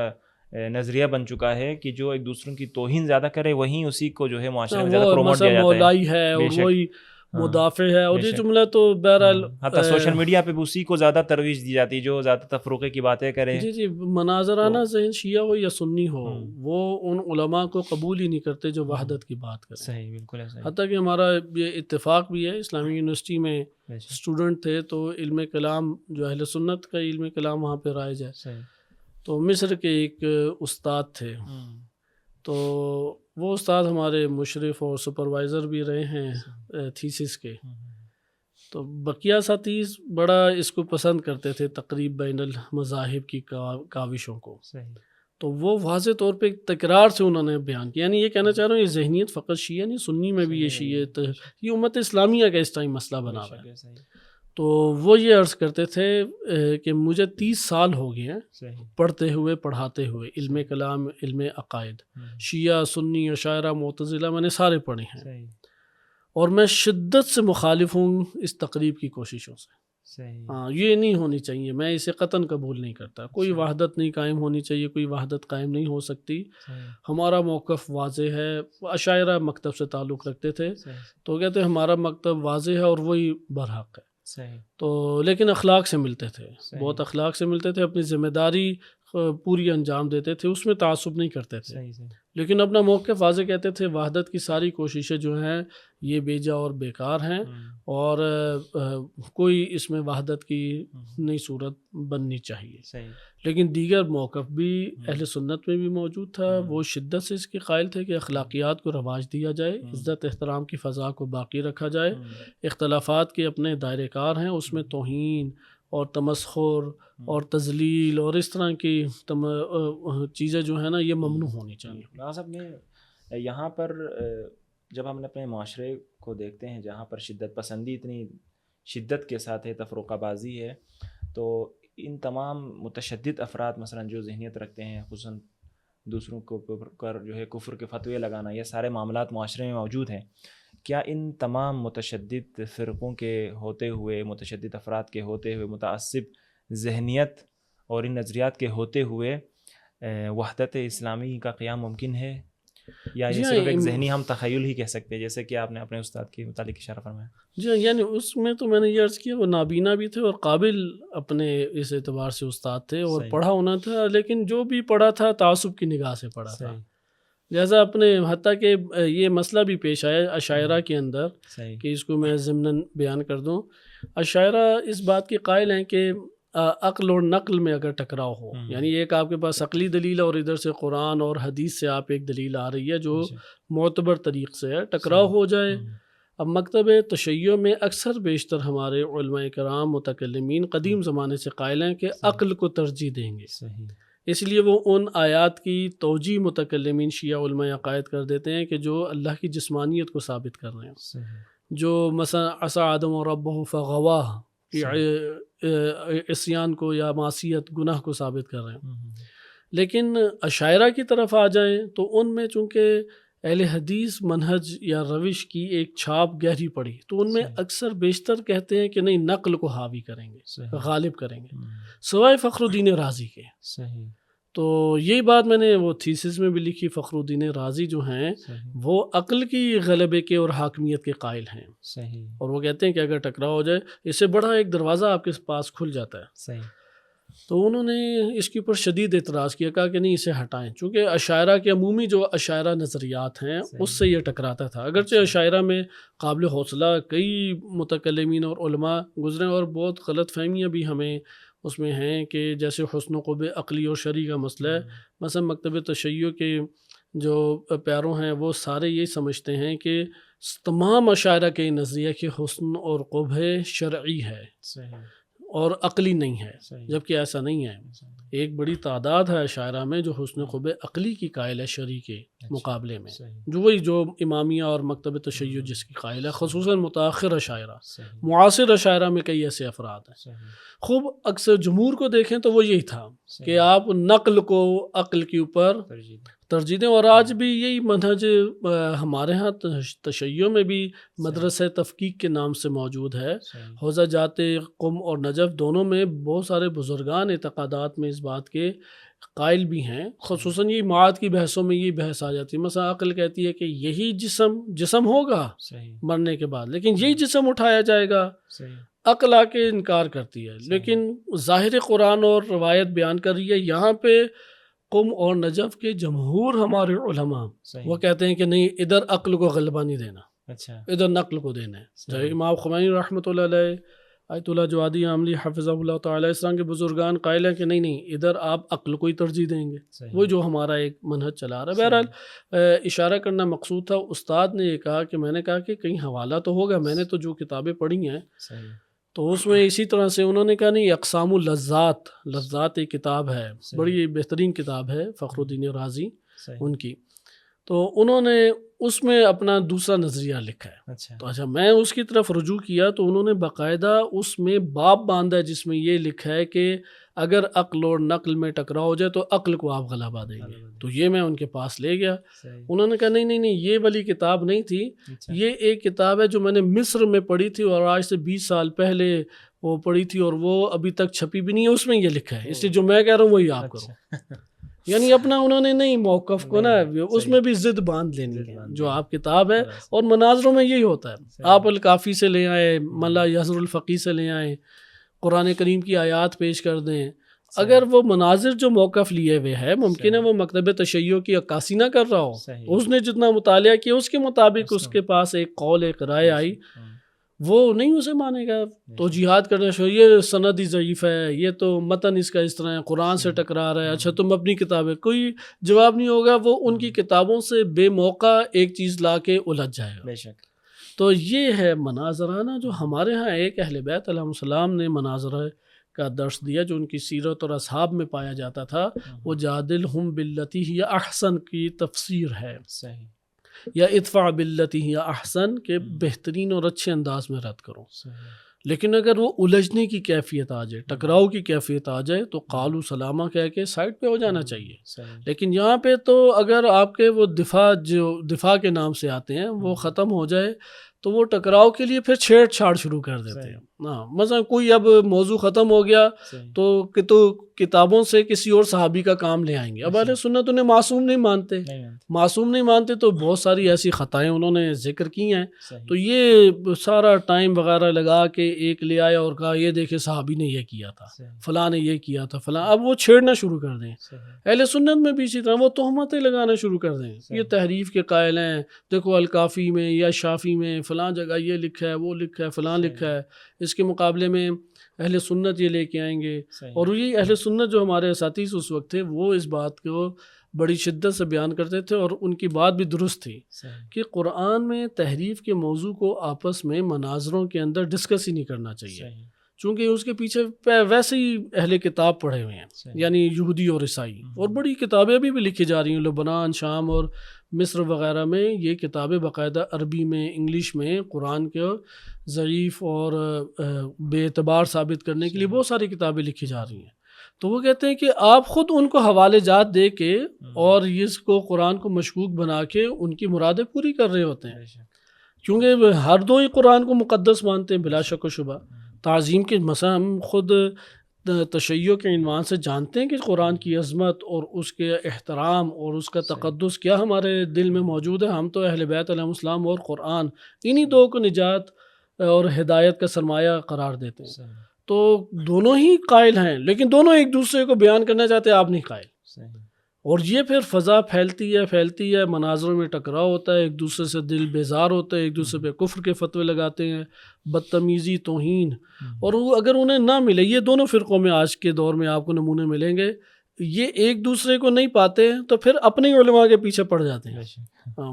نظریہ بن چکا ہے کہ جو ایک دوسروں کی توہین زیادہ کرے وہیں اسی کو جو ہے معاشرے میں زیادہ پروموٹ کیا جاتا ہے، مولائی ہے اور وہی مدافع ہے، اور یہ جملہ تو بہرحال حتیٰ سوشل میڈیا پہ بھی اسی کو زیادہ ترویج دی جاتی ہے جو زیادہ تفرقے کی باتیں کرے۔ جی مناظرانہ ذہن شیعہ ہو یا سنی ہو، وہ ان علماء کو قبول ہی نہیں کرتے جو وحدت کی بات کریں۔ صحیح، بالکل ایسا۔ حتیٰ کہ ہمارا یہ اتفاق بھی ہے، اسلامی یونیورسٹی میں اسٹوڈنٹ تھے تو علم کلام، جو اہل سنت کا علم کلام وہاں پہ رائج ہے، تو مصر کے ایک استاد تھے، تو وہ استاد ہمارے مشرف اور سپروائزر بھی رہے ہیں تھیسس کے، تو بقیہ اساتذہ بڑا اس کو پسند کرتے تھے، تقریب بین المذاہب کی کاوشوں کو، تو وہ واضح طور پہ تکرار سے انہوں نے بیان کیا، یعنی یہ کہنا چاہ رہا ہوں یہ ذہنیت فقط شیعہ نہیں، سنی میں بھی یہ شیعیت، یہ امت اسلامیہ کا اس ٹائم مسئلہ بنا ہوا ہے۔ تو وہ یہ عرض کرتے تھے کہ مجھے 30 سال ہو گئے ہیں پڑھتے ہوئے پڑھاتے ہوئے، علم کلام، علم عقائد، شیعہ، سنی، اشاعرہ، معتزلہ، میں نے سارے پڑھے ہیں، اور میں شدت سے مخالف ہوں اس تقریب کی کوششوں سے۔ ہاں، یہ نہیں ہونی چاہیے، میں اسے قطعاً قبول نہیں کرتا، کوئی وحدت نہیں قائم ہونی چاہیے، کوئی وحدت قائم نہیں ہو سکتی، ہمارا موقف واضح ہے۔ اشاعرہ مکتب سے تعلق رکھتے تھے، تو کہتے ہمارا مکتب واضح ہے اور وہی برحق ہے، تو لیکن اخلاق سے ملتے تھے، بہت اخلاق سے ملتے تھے، اپنی ذمہ داری پوری انجام دیتے تھے، اس میں تعصب نہیں کرتے تھے، لیکن اپنا موقف واضح کہتے تھے وحدت کی ساری کوششیں جو ہیں یہ بے جا اور بیکار ہیں، اور کوئی اس میں وحدت کی نئی صورت بننی چاہیے. صحیح. لیکن دیگر موقف بھی اہل سنت میں بھی موجود تھا. وہ شدت سے اس کے قائل تھے کہ اخلاقیات کو رواج دیا جائے، عزت احترام کی فضا کو باقی رکھا جائے، اختلافات کے اپنے دائرۂ کار ہیں، اس میں توہین اور تمسخر اور تذلیل اور اس طرح کی چیزیں جو ہیں نا یہ ممنوع ہونی چاہیے. صاحب نے یہاں پر جب ہم اپنے معاشرے کو دیکھتے ہیں جہاں پر شدت پسندی اتنی شدت کے ساتھ ہے، تفرقہ بازی ہے، تو ان تمام متشدد افراد مثلا جو ذہنیت رکھتے ہیں، خصوصاً دوسروں کو پر جو ہے کفر کے فتوے لگانا، یہ سارے معاملات معاشرے میں موجود ہیں. کیا ان تمام متشدد فرقوں کے ہوتے ہوئے، متشدد افراد کے ہوتے ہوئے، متعصب ذہنیت اور ان نظریات کے ہوتے ہوئے وحدت اسلامی کا قیام ممکن ہے، یا یہ صرف ایک ذہنی ہم تخیل ہی کہہ سکتے ہیں، جیسے کہ آپ نے اپنے استاد کے متعلق اشارہ فرمایا؟ جی یعنی اس میں تو میں نے یہ عرض کیا وہ نابینا بھی تھے اور قابل اپنے اس اعتبار سے استاد تھے اور پڑھا ہونا تھا، لیکن جو بھی پڑھا تھا تعصب کی نگاہ سے پڑھا تھا. لہٰذا اپنے حتیٰ کہ یہ مسئلہ بھی پیش آیا اشاعرہ کے اندر کہ اس کو میں ضمناً بیان کر دوں. اشاعرہ اس بات کے قائل ہیں کہ عقل اور نقل میں اگر ٹکراؤ ہو، یعنی ایک آپ کے پاس عقلی دلیل اور ادھر سے قرآن اور حدیث سے آپ ایک دلیل آ رہی ہے جو معتبر طریق سے ہے، ٹکراؤ ہو جائے. اب مکتب تشیع میں اکثر بیشتر ہمارے علماء کرام متکلمین قدیم زمانے سے قائل ہیں کہ عقل کو ترجیح دیں گے، اس لیے وہ ان آیات کی توجیہ متکلمین شیعہ علماء عقائد کر دیتے ہیں کہ جو اللہ کی جسمانیت کو ثابت کر رہے ہیں، جو مثلا عصا آدم و ربہ فغواہ عصیان کو یا معصیت گناہ کو ثابت کر رہے ہیں. لیکن اشاعرہ کی طرف آ جائیں تو ان میں چونکہ اہل حدیث منہج یا روش کی ایک چھاپ گہری پڑی، تو ان میں اکثر بیشتر کہتے ہیں کہ نہیں، نقل کو حاوی کریں گے، غالب کریں گے، سوائے فخر الدین رازی کے. تو یہی بات میں نے وہ تھیسس میں بھی لکھی. فخر الدین رازی جو ہیں وہ عقل کی غلبے کے اور حاکمیت کے قائل ہیں، اور وہ کہتے ہیں کہ اگر ٹکراؤ ہو جائے اس سے بڑا ایک دروازہ آپ کے پاس کھل جاتا ہے. تو انہوں نے اس کے اوپر شدید اعتراض کیا، کہا کہ نہیں اسے ہٹائیں، چونکہ اشاعرہ کے عمومی جو اشاعرہ نظریات ہیں اس سے یہ ٹکراتا تھا. اگرچہ اشاعرہ میں قابل حوصلہ کئی متکلمین اور علماء گزرے اور بہت غلط فہمیاں بھی ہمیں اس میں ہیں، کہ جیسے حسن و قبح عقلی اور شرعی کا مسئلہ ہے. مثلا مکتب تشیع کے جو پیروں ہیں وہ سارے یہ سمجھتے ہیں کہ تمام اشاعرہ کے نظریہ کہ حسن اور قبح شرعی ہے اور عقلی نہیں ہے، جبکہ ایسا نہیں ہے. ایک بڑی تعداد ہے اشاعرہ میں جو حسن قبح عقلی کی قائل ہے شرعی کے مقابلے میں، جو وہی جو امامیہ اور مکتب تشیع جس کی قائل ہے، خصوصاً متاخر اشاعرہ. معاصر اشاعرہ میں کئی ایسے افراد ہیں. خوب اکثر جمہور کو دیکھیں تو وہ یہی تھا کہ آپ نقل کو عقل کے اوپر ترجیح دیں، اور آج بھی یہی منہج ہمارے ہاں تشیع میں بھی مدرسہ تفقیق کے نام سے موجود ہے. حوزہ جات قم اور نجف دونوں میں بہت سارے بزرگان اعتقادات میں اس بات کے قائل بھی ہیں. خصوصاً یہ معاد کی بحثوں میں یہ بحث آ جاتی ہے. مثلا عقل کہتی ہے کہ یہی جسم ہوگا مرنے کے بعد، لیکن یہی جسم اٹھایا جائے گا. عقل آ کے انکار کرتی ہے، لیکن ظاہر قرآن اور روایت بیان کر رہی ہے. یہاں پہ قم اور نجف کے جمہور ہمارے علماء وہ کہتے ہیں کہ نہیں، ادھر عقل کو غلبہ نہیں دینا، ادھر نقل کو دینا ہے. جب امام خمینی رحمۃ اللہ علیہ، آیت اللہ جوادی عاملی حفظہ اللہ تعالیٰ، اس طرح کے بزرگان قائل ہیں کہ نہیں نہیں، ادھر آپ عقل کو ہی ترجیح دیں گے. وہ جو ہمارا ایک منہج چلا رہا ہے. بہرحال اشارہ کرنا مقصود تھا. استاد نے یہ کہا کہ میں نے کہا کہ کہیں حوالہ تو ہوگا، میں نے تو جو کتابیں پڑھی ہیں تو اس میں اسی طرح سے انہوں نے کہا نہیں، اقسام لذات ایک کتاب ہے، بڑی بہترین کتاب ہے فخر الدین رازی ان کی. تو انہوں نے اس میں اپنا دوسرا نظریہ لکھا ہے. تو اچھا میں اس کی طرف رجوع کیا تو انہوں نے باقاعدہ اس میں باب باندھا ہے جس میں یہ لکھا ہے کہ اگر عقل اور نقل میں ٹکراؤ ہو جائے تو عقل کو آپ غلبہ دیں گے. تو یہ میں ان کے پاس لے گیا. انہوں نے کہا نہیں نہیں نہیں، یہ والی کتاب نہیں تھی، یہ ایک کتاب ہے جو میں نے مصر میں پڑھی تھی اور آج سے 20 سال پہلے وہ پڑھی تھی اور وہ ابھی تک چھپی بھی نہیں ہے. اس میں یہ لکھا ہے، اس لیے جو میں کہہ رہا ہوں وہی آپ کرو. یعنی اپنا انہوں نے نہیں موقف کو نا اس میں بھی ضد باندھ لینی ہے. جو آپ کتاب ہے، اور مناظروں میں یہی ہوتا ہے، آپ الکافی سے لے آئے، ملا یحضر الفقی سے لے آئیں، قرآن کریم کی آیات پیش کر دیں، اگر وہ مناظر جو موقف لیے ہوئے ہے ممکن ہے وہ مکتب تشیع کی عکاسی نہ کر رہا ہو، اس نے جتنا مطالعہ کیا اس کے مطابق اس کے پاس ایک قول ایک رائے آئی، وہ نہیں اسے مانے گا، تو جہاد کرنا شروع، یہ سند ہی ضعیف ہے، یہ تو متن اس کا اس طرح ہے، قرآن سے ٹکرا رہا ہے، اچھا تم اپنی کتابیں، کوئی جواب نہیں ہوگا، وہ ان کی کتابوں سے بے موقع ایک چیز لا کے الجھ جائے گا۔ بے شک۔ تو یہ ہے مناظرانہ جو ہمارے ہاں ایک اہل بیت علیہ السلام نے مناظرہ کا درس دیا، جو ان کی سیرت اور اصحاب میں پایا جاتا تھا، وہ جادلہم باللتی ہی احسن کی تفسیر ہے، صحیح، یا ادفع باللتی ہی احسن کے بہترین اور اچھے انداز میں رد کرو۔ لیکن اگر وہ الجھنے کی کیفیت آ جائے، ٹکراؤ کی کیفیت آ جائے، تو قالوا سلامہ کہہ کے سائڈ پہ ہو جانا چاہیے۔ لیکن یہاں پہ تو اگر آپ کے وہ دفاع کے نام سے آتے ہیں وہ ختم ہو جائے تو وہ ٹکراؤ کے لیے پھر چھیڑ چھاڑ شروع کر دیتے ہیں۔ مثلا کوئی اب موضوع ختم ہو گیا تو کتابوں سے کسی اور صحابی کا کام لے آئیں گے۔ اب اہل سنت انہیں معصوم نہیں مانتے تو بہت ساری ایسی خطائیں انہوں نے ذکر کی ہیں، تو یہ سارا ٹائم وغیرہ لگا کے ایک لے آیا اور کہا یہ دیکھیں صحابی نے یہ کیا تھا، فلاں نے یہ کیا تھا، فلاں، اب وہ چھیڑنا شروع کر دیں۔ اہل سنت میں بھی اسی طرح وہ تہمتیں لگانا شروع کر دیں، یہ تحریف کے قائل ہیں، دیکھو الکافی میں یا شافی میں فلاں جگہ یہ لکھا ہے، وہ لکھا ہے، فلاں لکھا ہے، اس کے مقابلے میں اہل سنت یہ لے کے آئیں گے۔ اور یہ اہل سنت جو ہمارے اساتذہ اس وقت تھے وہ اس بات کو بڑی شدت سے بیان کرتے تھے، اور ان کی بات بھی درست تھی کہ قرآن میں تحریف کے موضوع کو آپس میں مناظروں کے اندر ڈسکس ہی نہیں کرنا چاہیے، چونکہ اس کے پیچھے ویسے ہی اہل کتاب پڑھے ہوئے ہیں، یعنی یہودی اور عیسائی، اور بڑی کتابیں ابھی بھی لکھی جا رہی ہیں، لبنان، شام اور مصر وغیرہ میں یہ کتابیں باقاعدہ عربی میں، انگلش میں قرآن کے ضعیف اور بے اعتبار ثابت کرنے کے لیے بہت ساری کتابیں لکھی جا رہی ہیں۔ تو وہ کہتے ہیں کہ آپ خود ان کو حوالے جات دے کے اور اس کو قرآن کو مشکوک بنا کے ان کی مرادیں پوری کر رہے ہوتے ہیں، کیونکہ ہر دو ہی قرآن کو مقدس مانتے ہیں بلا شک و شبہ۔ تعظیم کے مثلا ہم خود تشیع کے عنوان سے جانتے ہیں کہ قرآن کی عظمت اور اس کے احترام اور اس کا تقدس کیا ہمارے دل میں موجود ہے۔ ہم تو اہل بیت علیہ السلام اور قرآن انہی دو کو نجات اور ہدایت کا سرمایہ قرار دیتے ہیں، تو دونوں ہی قائل ہیں، لیکن دونوں ایک دوسرے کو بیان کرنا چاہتے ہیں، آپ نہیں قائل، اور یہ پھر فضا پھیلتی ہے، مناظروں میں ٹکراؤ ہوتا ہے، ایک دوسرے سے دل بیزار ہوتا ہے، ایک دوسرے پہ کفر کے فتوے لگاتے ہیں، بدتمیزی، توہین، اور وہ اگر انہیں نہ ملے، یہ دونوں فرقوں میں آج کے دور میں آپ کو نمونے ملیں گے، یہ ایک دوسرے کو نہیں پاتے تو پھر اپنے علماء کے پیچھے پڑ جاتے ہیں۔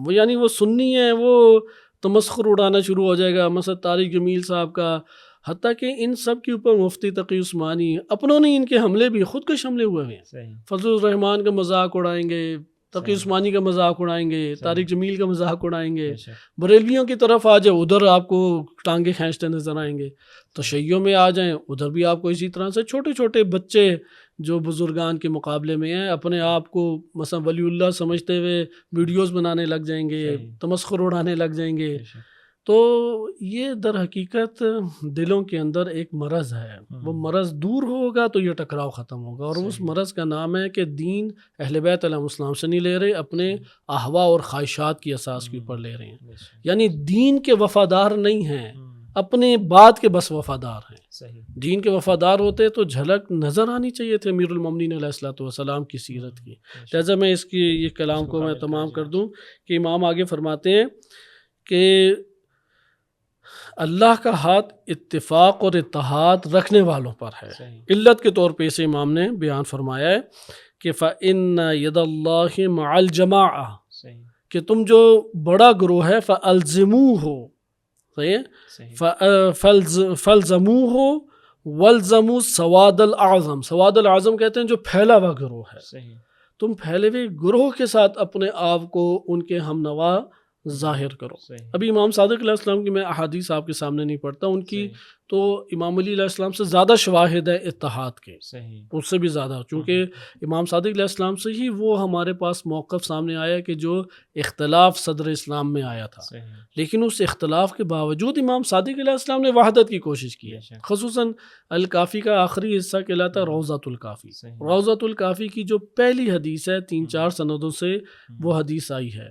وہ یعنی وہ سنی ہیں، وہ تمسخر اڑانا شروع ہو جائے گا، مثلا طارق جمیل صاحب کا، حتیٰ کہ ان سب کے اوپر مفتی تقی عثمانی اپنوں نے ان کے حملے بھی خودکش حملے ہوئے ہیں، فضل الرحمان کا مذاق اڑائیں گے، تقی عثمانی کا مذاق اڑائیں گے، طارق جمیل کا مذاق اڑائیں گے، بریلویوں کی طرف آ جائے ادھر آپ کو ٹانگیں کھینچتے نظر آئیں گے، تشیع میں آ جائیں ادھر بھی آپ کو اسی طرح سے چھوٹے چھوٹے بچے جو بزرگان کے مقابلے میں ہیں اپنے آپ کو مثلا ولی اللہ سمجھتے ہوئے ویڈیوز بنانے لگ جائیں گے، تمسخر اڑانے لگ جائیں گے۔ تو یہ در حقیقت دلوں کے اندر ایک مرض ہے، وہ مرض دور ہوگا تو یہ ٹکراؤ ختم ہوگا، اور اس مرض کا نام ہے کہ دین اہل بیت علیہ السلام سے نہیں لے رہے، اپنے اہوا اور خواہشات کی اساس کے اوپر لے رہے ہیں، یعنی دین کے وفادار نہیں ہیں، اپنے بات کے بس وفادار ہیں۔ دین کے وفادار ہوتے تو جھلک نظر آنی چاہیے تھے امیر المومنین علیہ الصلوۃ والسلام کی سیرت کی۔ لہٰذا میں اس کی یہ کلام کو میں تمام کر دوں کہ امام آگے فرماتے ہیں کہ اللہ کا ہاتھ اتفاق اور اتحاد رکھنے والوں پر ہے۔ علت کے طور پہ اسے امام نے بیان فرمایا ہے کہ فَإِنَّ يَدَ اللَّهِ مَعَ الْجَمَاعَةِ، کہ تم جو بڑا گروہ ہے فَأَلْزِمُوهُ، فَالْزَمُوهُ وَالْزَمُوا سواد العظم، سواد العظم کہتے ہیں جو پھیلا ہوا گروہ ہے، تم پھیلے ہوئے گروہ کے ساتھ اپنے آپ کو ان کے ہم نوا ظاہر کرو۔ ابھی امام صادق علیہ السلام کی میں احادیث آپ کے سامنے نہیں پڑھتا، ان کی تو امام علی علیہ السلام سے زیادہ شواہد ہے اتحاد کے، اس سے بھی زیادہ، چونکہ امام صادق علیہ السلام سے ہی وہ ہمارے پاس موقف سامنے آیا کہ جو اختلاف صدر اسلام میں آیا تھا، لیکن اس اختلاف کے باوجود امام صادق علیہ السلام نے وحدت کی کوشش کی ہے۔ خصوصاً الکافی کا آخری حصہ کہلاتا ہے روضۃ الکافی، روضۃ الکافی کی جو پہلی حدیث ہے 3-4 سندوں سے وہ حدیث آئی ہے،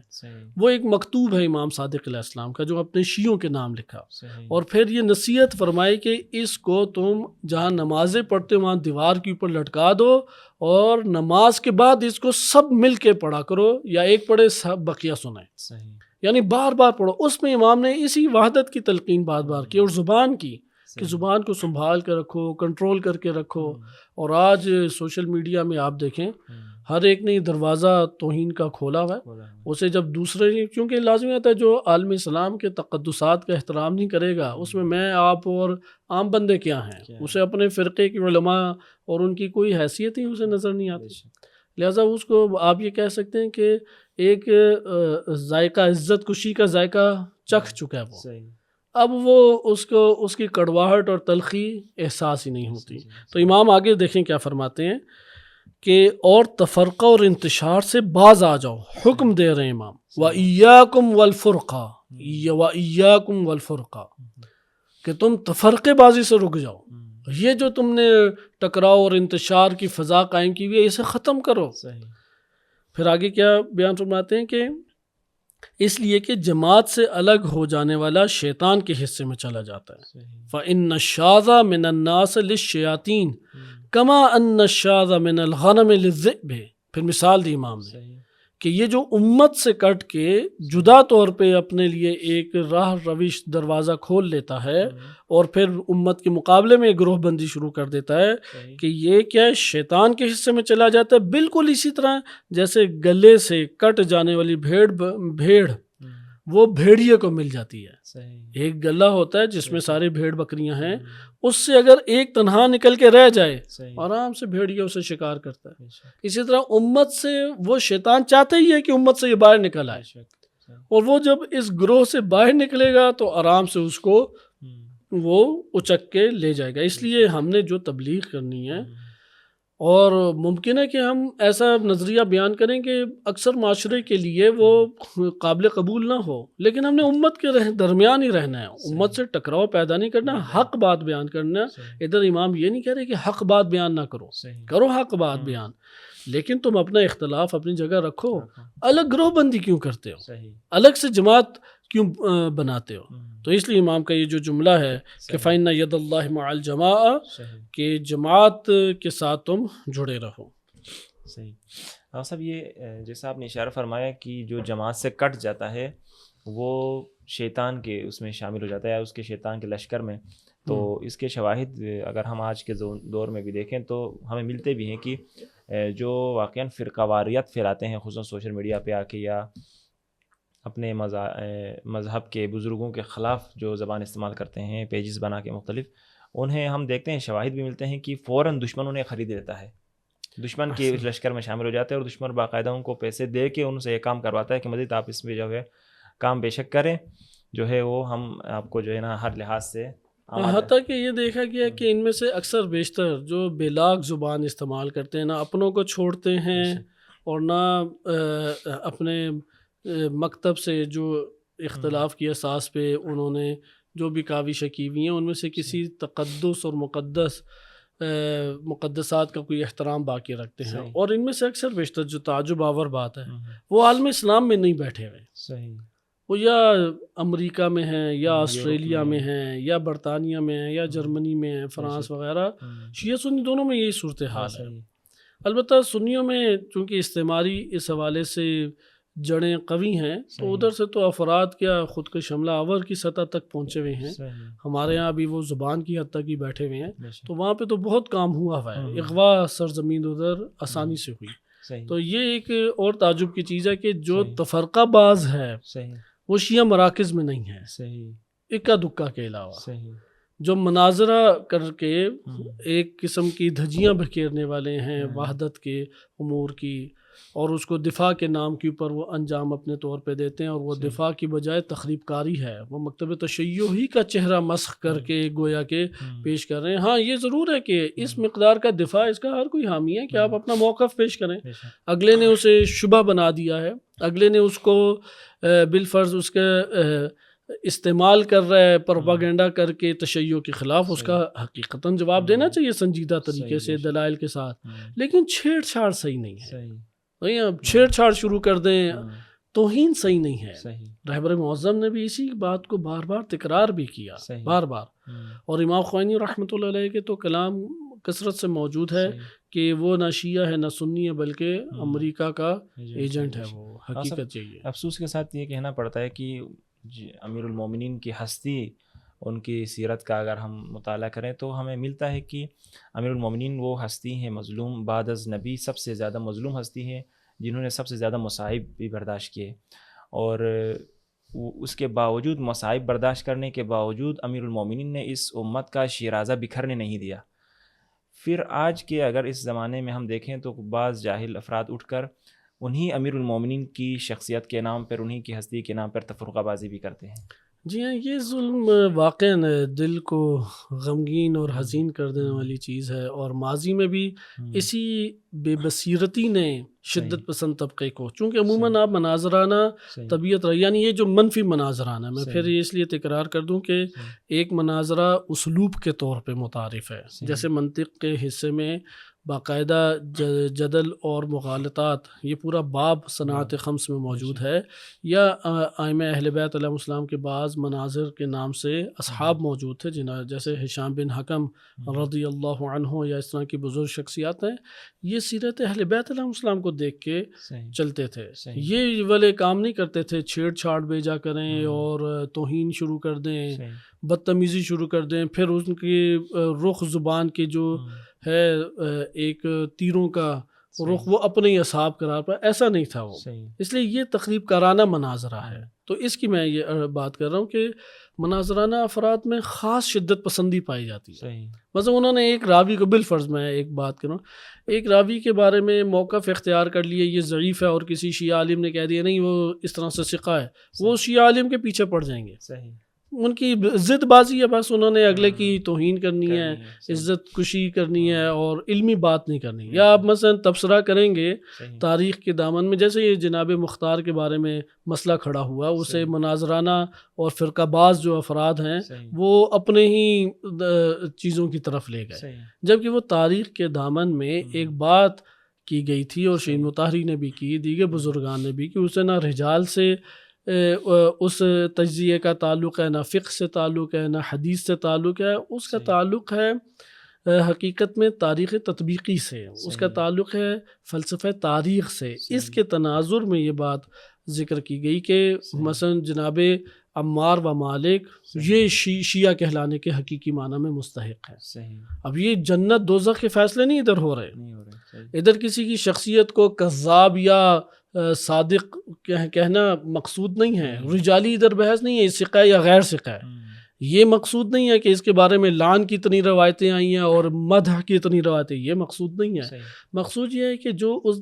وہ ایک مکتوب ہے امام صادق علیہ السلام کا جو اپنے شیعوں کے نام لکھا، اور پھر یہ نصیحت فرمائی ہے کہ اس کو تم جہاں نمازیں پڑھتے ہو وہاں دیوار کے اوپر لٹکا دو اور نماز کے بعد اس کو سب مل کے پڑھا کرو، یا ایک پڑھے سب بقیہ سنائیں، صحیح، یعنی بار بار پڑھو۔ اس میں امام نے اسی وحدت کی تلقین بار بار کی، اور زبان کی کہ زبان کو سنبھال کے رکھو، کنٹرول کر کے رکھو۔ اور آج سوشل میڈیا میں آپ دیکھیں ہر ایک نے دروازہ توہین کا کھولا ہوا ہے، اسے جب دوسرے، کیونکہ لازمی ہوتا ہے جو عالم اسلام کے تقدسات کا احترام نہیں کرے گا، اس میں آپ اور عام بندے کیا ہیں، اسے اپنے فرقے کے علماء اور ان کی کوئی حیثیت ہی اسے نظر نہیں آتی۔ لہٰذا اس کو آپ یہ کہہ سکتے ہیں کہ ایک ذائقہ عزت کشی کا ذائقہ چکھ چکا ہے وہ، اب وہ اس کی کڑواہٹ اور تلخی احساس ہی نہیں ہوتی۔ تو امام آگے دیکھیں کیا فرماتے ہیں کہ اور تفرقہ اور انتشار سے باز آ جاؤ، حکم دے رہے ہیں امام، وَإِيَّاكُمْ وَالْفُرْقَةَ، وَإِيَّاكُمْ وَالْفُرْقَةَ، کہ تم تفرقے بازی سے رک جاؤ، یہ جو تم نے ٹکراؤ اور انتشار کی فضا قائم کی ہوئی ہے اسے ختم کرو۔ پھر آگے کیا بیان فرماتے ہیں کہ اس لیے کہ جماعت سے الگ ہو جانے والا شیطان کے حصے میں چلا جاتا ہے۔ فَإِنَّ الشَّاذَ مِنَ النَّاسِ لِلشَّيَاطِينِ كَمَا أَنَّ الشَّاذَ مِنَ الْغَنَمِ لِلذِّئْبِ۔ پھر مثال دی امام نے کہ یہ جو امت سے کٹ کے جدا طور پہ اپنے لیے ایک راہ روش دروازہ کھول لیتا ہے اور پھر امت کے مقابلے میں گروہ بندی شروع کر دیتا ہے کہ یہ کیا ہے، شیطان کے حصے میں چلا جاتا ہے، بالکل اسی طرح جیسے گلے سے کٹ جانے والی بھیڑ وہ بھیڑیے کو مل جاتی ہے۔ ایک گلہ ہوتا ہے جس میں سارے بھیڑ بکریاں ہیں، اس سے اگر ایک تنہا نکل کے رہ جائے آرام سے بھیڑیا اسے شکار کرتا ہے۔ اسی طرح امت سے وہ شیطان چاہتا ہی ہے کہ امت سے یہ باہر نکل آئے، اور وہ جب اس گروہ سے باہر نکلے گا تو آرام سے اس کو وہ اچک کے لے جائے گا۔ اس لیے ہم نے جو تبلیغ کرنی ہے، اور ممکن ہے کہ ہم ایسا نظریہ بیان کریں کہ اکثر معاشرے کے لیے وہ قابل قبول نہ ہو، لیکن ہم نے امت کے درمیان ہی رہنا ہے، امت سے ٹکراؤ پیدا نہیں کرنا، حق بات بیان کرنا۔ ادھر امام یہ نہیں کہہ رہے کہ حق بات بیان نہ کرو، کرو حق بات بیان، لیکن تم اپنا اختلاف اپنی جگہ رکھو۔ الگ گروہ بندی کیوں کرتے ہو، الگ سے جماعت کیوں بناتے ہو؟ تو اس لیے امام کا یہ جو جملہ ہے کہ فَإِنَّ يَدَ اللَّهِ مَعَ الْجَمَاعَةِ، کہ جماعت کے ساتھ تم جڑے رہو۔ صحیح صاحب، یہ جیسا آپ نے اشارہ فرمایا کہ جو جماعت سے کٹ جاتا ہے وہ شیطان کے اس میں شامل ہو جاتا ہے، اس کے شیطان کے لشکر میں، تو اس کے شواہد اگر ہم آج کے دور میں بھی دیکھیں تو ہمیں ملتے بھی ہیں کہ جو واقعاً فرقہ واریت پھیلاتے ہیں، خصوصاً سوشل میڈیا پہ آ کے یا اپنے مذہب کے بزرگوں کے خلاف جو زبان استعمال کرتے ہیں، پیجز بنا کے مختلف، انہیں ہم دیکھتے ہیں شواہد بھی ملتے ہیں کہ فوراً دشمن انہیں خرید لیتا ہے، دشمن کے لشکر میں شامل ہو جاتے ہیں، اور دشمن باقاعدہ ان کو پیسے دے کے ان سے یہ کام کرواتا ہے کہ مزید آپ اس میں جو ہے کام بے شک کریں، جو ہے وہ ہم آپ کو جو ہے نا ہر لحاظ سے حتیٰ کہ یہ دیکھا گیا کہ ان میں سے اکثر بیشتر جو بے لاگ زبان استعمال کرتے ہیں، نہ اپنوں کو چھوڑتے ہیں اور نہ اپنے مکتب سے جو اختلاف کی اساس پہ انہوں نے جو بھی کاوشیں کی ہوئی ہیں ان میں سے کسی تقدس اور مقدسات کا کوئی احترام باقی رکھتے ہیں، اور ان میں سے اکثر بیشتر جو تعجب آور بات ہے وہ عالم اسلام میں نہیں بیٹھے ہوئے، وہ یا امریکہ میں ہیں یا آسٹریلیا میں ہیں یا برطانیہ میں ہیں یا جرمنی میں ہیں، فرانس وغیرہ، شیعہ سنی دونوں میں یہی صورتحال ہے۔ البتہ سنیوں میں چونکہ استعماری اس حوالے سے جڑیں قوی ہیں تو ادھر سے تو افراد کیا خود کے شملہ آور کی سطح تک پہنچے ہوئے ہیں، ہمارے ہاں بھی وہ زبان کی حد تک ہی بیٹھے ہوئے ہیں، تو وہاں پہ تو بہت کام ہوا ہے، اغوا سرزمین ادھر آسانی سے ہوئی۔ تو یہ ایک اور تعجب کی چیز ہے کہ جو تفرقہ باز ہے وہ شیعہ مراکز میں نہیں ہے، اکا دکا کے علاوہ، جو مناظرہ کر کے ایک قسم کی دھجیاں بکھیرنے والے ہیں وحدت کے امور کی، اور اس کو دفاع کے نام کے اوپر وہ انجام اپنے طور پہ دیتے ہیں، اور وہ دفاع کی بجائے تخریب کاری ہے، وہ مکتب تشیع ہی کا چہرہ مسخ کر کے گویا کہ پیش کر رہے ہیں۔ ہاں یہ ضرور ہے کہ اس مقدار کا دفاع اس کا ہر کوئی حامی ہے کہ آپ اپنا موقف پیش کریں، اگلے نے اسے شبہ بنا دیا ہے، اگلے نے اس کو بالفرض اس کا استعمال کر رہا ہے پروپاگینڈا کر کے تشیع کے خلاف، اس کا حقیقتاً جواب دینا چاہیے سنجیدہ طریقے سے دلائل کے ساتھ، لیکن چھیڑ چھاڑ صحیح نہیں ہے، چھیڑ چھاڑ شروع کر دیں، توہین صحیح نہیں ہے۔ رہبر معظم نے بھی اسی بات کو بار بار تکرار بھی کیا، بار بار اور امام خمینی رحمۃ اللہ علیہ کے تو کلام کثرت سے موجود ہے کہ وہ نہ شیعہ ہے نہ سنی ہے بلکہ امریکہ کا ایجنٹ ہے، وہ حقیقت یہی ہے۔ افسوس کے ساتھ یہ کہنا پڑتا ہے کہ امیر المومنین کی ہستی، ان کی سیرت کا اگر ہم مطالعہ کریں تو ہمیں ملتا ہے کہ امیر المومنین وہ ہستی ہیں مظلوم، بعد از نبی سب سے زیادہ مظلوم ہستی ہیں، جنہوں نے سب سے زیادہ مصائب بھی برداشت کیے، اور اس کے باوجود مصائب برداشت کرنے کے باوجود امیر المومنین نے اس امت کا شیرازہ بکھرنے نہیں دیا۔ پھر آج کے اگر اس زمانے میں ہم دیکھیں تو بعض جاہل افراد اٹھ کر انہی امیر المومنین کی شخصیت کے نام پر، انہی کی ہستی کے نام پر تفرقہ بازی بھی کرتے ہیں۔ جی ہاں، یہ ظلم واقعاً دل کو غمگین اور حزین کر دینے والی چیز ہے، اور ماضی میں بھی اسی بے بصیرتی نے شدت پسند طبقے کو، چونکہ عموماً آپ مناظرانہ طبیعت رہی، یعنی یہ جو منفی مناظرانہ، میں پھر یہ اس لیے تکرار کر دوں کہ ایک مناظرہ اسلوب کے طور پہ متعارف ہے، جیسے منطق کے حصے میں باقاعدہ جدل اور مغالطات، یہ پورا باب صناعت خمس میں موجود ہے، یا ائمہ اہل بیت علیہ السلام کے بعض مناظر کے نام سے اصحاب موجود تھے، جیسے ہشام بن حکم رضی اللہ عنہ، یا اس طرح کی بزرگ شخصیات ہیں، یہ سیرت اہل بیت علیہ السلام کو دیکھ کے چلتے تھے، یہ والے کام نہیں کرتے تھے چھیڑ چھاڑ بھیجا کریں اور توہین شروع کر دیں، بدتمیزی شروع کر دیں، پھر ان کی رخ زبان کے جو ہے ایک تیروں کا رخ وہ اپنے ہی اصحاب قرار پر، ایسا نہیں تھا وہ، اس لیے یہ تقریب کارانہ مناظرہ ہے۔ تو اس کی میں یہ بات کر رہا ہوں کہ مناظرانہ افراد میں خاص شدت پسندی پائی جاتی ہے۔ مثلا انہوں نے ایک راوی کو، بالفرض میں ایک بات کروں، ایک راوی کے بارے میں موقف اختیار کر لیے یہ ضعیف ہے، اور کسی شیعہ عالم نے کہہ دیا نہیں وہ اس طرح سے ثقہ ہے، وہ شیعہ عالم کے پیچھے پڑ جائیں گے، ان کی ضد بازی ہے، بس انہوں نے اگلے کی توہین کرنی ہے، عزت کشی کرنی ہے، اور علمی بات نہیں کرنی۔ یا آپ مثلا تبصرہ کریں گے تاریخ کے دامن میں، جیسے یہ جناب مختار کے بارے میں مسئلہ کھڑا ہوا، اسے مناظرانہ اور فرقہ باز جو افراد ہیں وہ اپنے ہی چیزوں کی طرف لے گئے، جبکہ وہ تاریخ کے دامن میں ایک بات کی گئی تھی، اور شین مطہری نے بھی کی، دیگر بزرگان نے بھی، کہ اسے نہ رجال سے اس تجزیے کا تعلق ہے، نہ فقہ سے تعلق ہے، نہ حدیث سے تعلق ہے، اس کا تعلق ہے حقیقت میں تاریخ تطبیقی سے، اس کا تعلق ہے فلسفہ تاریخ سے۔ اس کے تناظر میں یہ بات ذکر کی گئی کہ مثلا جناب عمار و مالک یہ شیعہ کہلانے کے حقیقی معنی میں مستحق ہے۔ اب یہ جنت دوزخ کے فیصلے نہیں ادھر ہو رہے، ادھر کسی کی شخصیت کو کذاب یا صادق کہنا مقصود نہیں ہے، رجالی ادھر بحث نہیں ہے، ثقہ ہے یا غیر ثقہ ہے، یہ مقصود نہیں ہے کہ اس کے بارے میں لعن کی اتنی روایتیں آئی ہیں اور مدح کی اتنی روایتیں، یہ مقصود نہیں ہے۔ مقصود یہ ہے کہ جو اس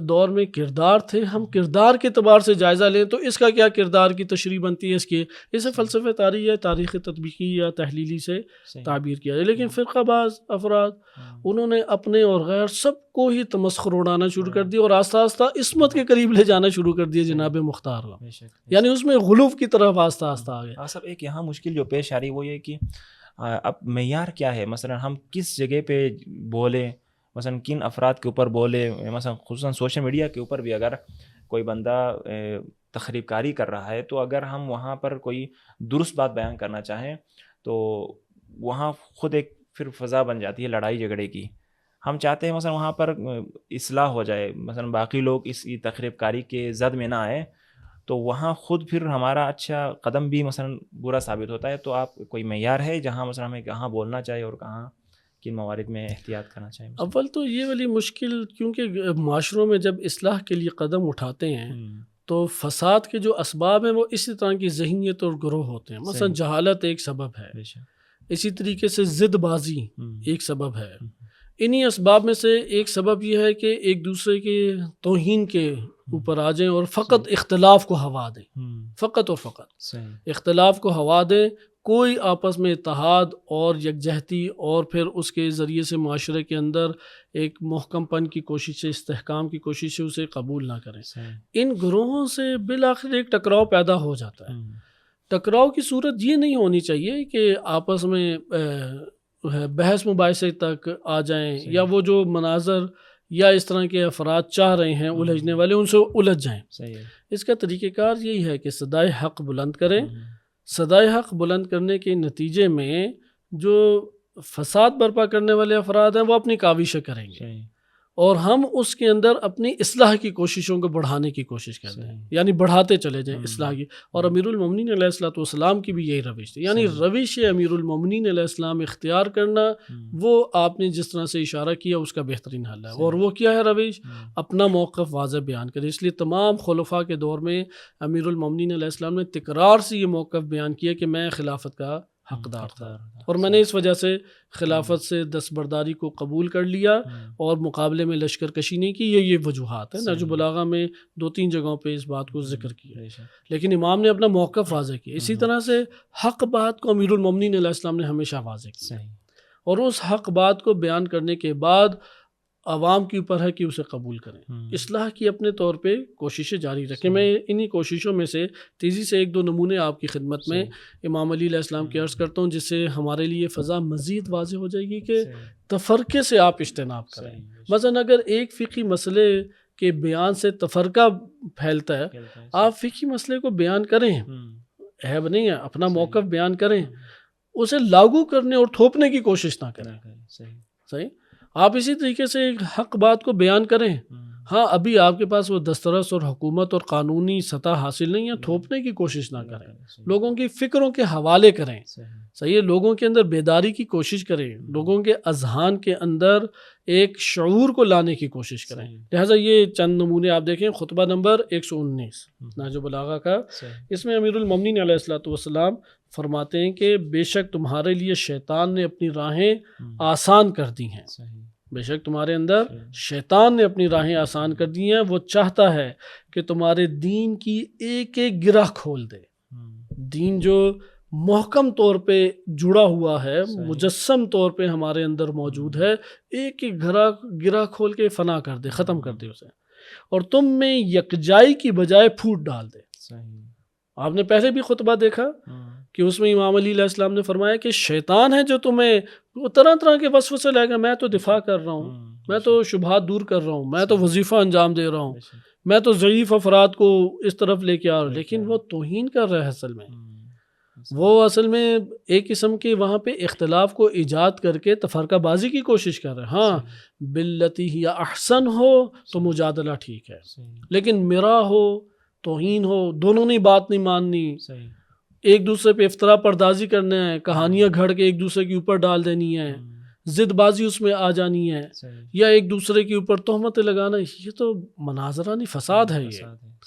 دور میں کردار تھے، ہم کردار کے اعتبار سے جائزہ لیں تو اس کا کیا کردار کی تشریح بنتی ہے، اس کی اسے فلسفہ تاریخ یا تاریخ تطبیقی یا تحلیلی سے تعبیر کیا ہے۔ لیکن فرقہ باز افراد انہوں نے اپنے اور غیر سب کو ہی تمسخر اڑانا شروع کر دیا، اور آہستہ آہستہ عصمت کے قریب لے جانا شروع کر دیا جناب مختار کو، یعنی اس میں غلو کی طرف آہستہ آہستہ آ گیا۔ صاحب ایک یہاں مشکل جو پیش آ رہی وہ یہ کہ اب معیار کیا ہے، مثلا ہم کس جگہ پہ بولیں، مثلا کن افراد کے اوپر بولے، مثلا خصوصاً سوشل میڈیا کے اوپر بھی اگر کوئی بندہ تخریب کاری کر رہا ہے تو اگر ہم وہاں پر کوئی درست بات بیان کرنا چاہیں تو وہاں خود ایک پھر فضا بن جاتی ہے لڑائی جھگڑے کی۔ ہم چاہتے ہیں مثلا وہاں پر اصلاح ہو جائے، مثلا باقی لوگ اس تخریب کاری کے زد میں نہ آئیں، تو وہاں خود پھر ہمارا اچھا قدم بھی مثلا برا ثابت ہوتا ہے۔ تو آپ کوئی معیار ہے جہاں مثلا ہمیں کہاں بولنا چاہیے اور کہاں کن موارد میں احتیاط کرنا چاہیے؟ اول تو یہ والی مشکل، کیونکہ معاشروں میں جب اصلاح کے لیے قدم اٹھاتے ہیں تو فساد کے جو اسباب ہیں وہ اسی طرح کی ذہنیت اور گروہ ہوتے ہیں، مثلا جہالت ایک سبب ہے، اسی طریقے سے ضد بازی ایک سبب ہے، انہی اسباب میں سے ایک سبب یہ ہے کہ ایک دوسرے کے توہین کے اوپر آ جائیں اور فقط اختلاف کو ہوا دیں، فقط اور فقط اختلاف کو ہوا دیں، کوئی آپس میں اتحاد اور یکجہتی اور پھر اس کے ذریعے سے معاشرے کے اندر ایک محکم پن کی کوشش سے، استحکام کی کوشش سے اسے قبول نہ کریں۔ ان گروہوں سے بالآخر ایک ٹکراؤ پیدا ہو جاتا ہے۔ ٹکراؤ کی صورت یہ نہیں ہونی چاہیے کہ آپس میں بحث مباحثے تک آ جائیں، یا وہ جو مناظر یا اس طرح کے افراد چاہ رہے ہیں الجھنے والے، ان سے الجھ جائیں۔ اس کا طریقہ کار یہی ہے کہ صدائے حق بلند کریں، صدائے حق بلند کرنے کے نتیجے میں جو فساد برپا کرنے والے افراد ہیں وہ اپنی کاوشیں کریں گے، اور ہم اس کے اندر اپنی اصلاح کی کوششوں کو بڑھانے کی کوشش کرتے ہیں، یعنی بڑھاتے چلے جائیں اصلاح کی. اور امیر المومنین علیہ الصلوۃ والسلام کی بھی یہی روش تھی، یعنی روش امیر المومنین علیہ السلام اختیار کرنا، وہ آپ نے جس طرح سے اشارہ کیا اس کا بہترین حل ہے. اور وہ کیا ہے روش؟ اپنا موقف واضح بیان کرے. اس لیے تمام خلفاء کے دور میں امیر المومنین علیہ السلام نے تکرار سے یہ موقف بیان کیا کہ میں خلافت کا حقدار تھا، اور میں نے اس وجہ سے خلافت سے دستبرداری کو قبول کر لیا اور مقابلے میں لشکر کشی نہیں کی. یہ وجوہات ہیں. نہج البلاغہ میں 2-3 جگہوں پہ اس بات کو ذکر کیا، لیکن امام نے اپنا موقف واضح کیا. اسی طرح سے حق بات کو امیر المومنین علیہ السلام نے ہمیشہ واضح کیا، اور اس حق بات کو بیان کرنے کے بعد عوام کے اوپر ہے کہ اسے قبول کریں. اصلاح کی اپنے طور پہ کوششیں جاری رکھیں. میں انہی کوششوں میں سے تیزی سے 1-2 نمونے آپ کی خدمت میں امام علی علیہ السلام کی عرض کرتا ہوں، جس سے ہمارے لیے فضا مزید واضح ہو جائے گی کہ تفرقے سے آپ اجتناب کریں. مثلا اگر ایک فقہی مسئلے کے بیان سے تفرقہ پھیلتا ہے، آپ فقہی مسئلے کو بیان کریں، عیب نہیں ہے، اپنا موقف بیان کریں، اسے لاگو کرنے اور تھوپنے کی کوشش نہ کریں. صحیح. آپ اسی طریقے سے ایک حق بات کو بیان کریں. ہاں، ابھی آپ کے پاس وہ دسترس اور حکومت اور قانونی سطح حاصل نہیں ہے، تھوپنے کی کوشش نہ کریں، لوگوں کی فکروں کے حوالے کریں. صحیح ہے. لوگوں کے اندر بیداری کی کوشش کریں، لوگوں کے اذہان کے اندر ایک شعور کو لانے کی کوشش کریں. لہٰذا یہ چند نمونے آپ دیکھیں. خطبہ نمبر 119 نہج البلاغہ کا، اس میں امیر المومنین علیہ الصلوۃ والسلام فرماتے ہیں کہ بے شک تمہارے لیے شیطان نے اپنی راہیں آسان کر دی ہیں. بے شک تمہارے اندر شیطان نے اپنی راہیں آسان کر دی ہیں. وہ چاہتا ہے کہ تمہارے دین کی ایک ایک گرہ کھول دے. دین جو محکم طور پہ جڑا ہوا ہے، مجسم طور پہ ہمارے اندر موجود ہے، ایک ایک گرہ کھول کے فنا کر دے، ختم کر دے اسے، اور تم میں یکجائی کی بجائے پھوٹ ڈال دے. آپ نے پہلے بھی خطبہ دیکھا کہ اس میں امام علی علیہ السلام نے فرمایا کہ شیطان ہے جو تمہیں طرح طرح کے وسوسے لے گا. میں تو دفاع کر رہا ہوں، میں تو شبہات دور کر رہا ہوں، میں تو وظیفہ انجام دے رہا ہوں، میں تو ضعیف افراد کو اس طرف لے کے آ رہا ہوں، لیکن وہ توہین کر رہا ہے. اصل میں ایک قسم کے وہاں پہ اختلاف کو ایجاد کر کے تفرقہ بازی کی کوشش کر رہے ہیں. ہاں، باللتی ہی احسن ہو تو مجادلہ ٹھیک ہے، لیکن میرا ہو، توہین ہو، دونوں نے بات نہیں ماننی، ایک دوسرے پہ افطرا پردازی کرنا ہے، کہانیاں گھڑ کے ایک دوسرے کے اوپر ڈال دینی ہے، ضد بازی اس میں آ جانی ہے، یا ایک دوسرے کے اوپر تہمتیں لگانا، یہ تو مناظرانی فساد ہے یہ.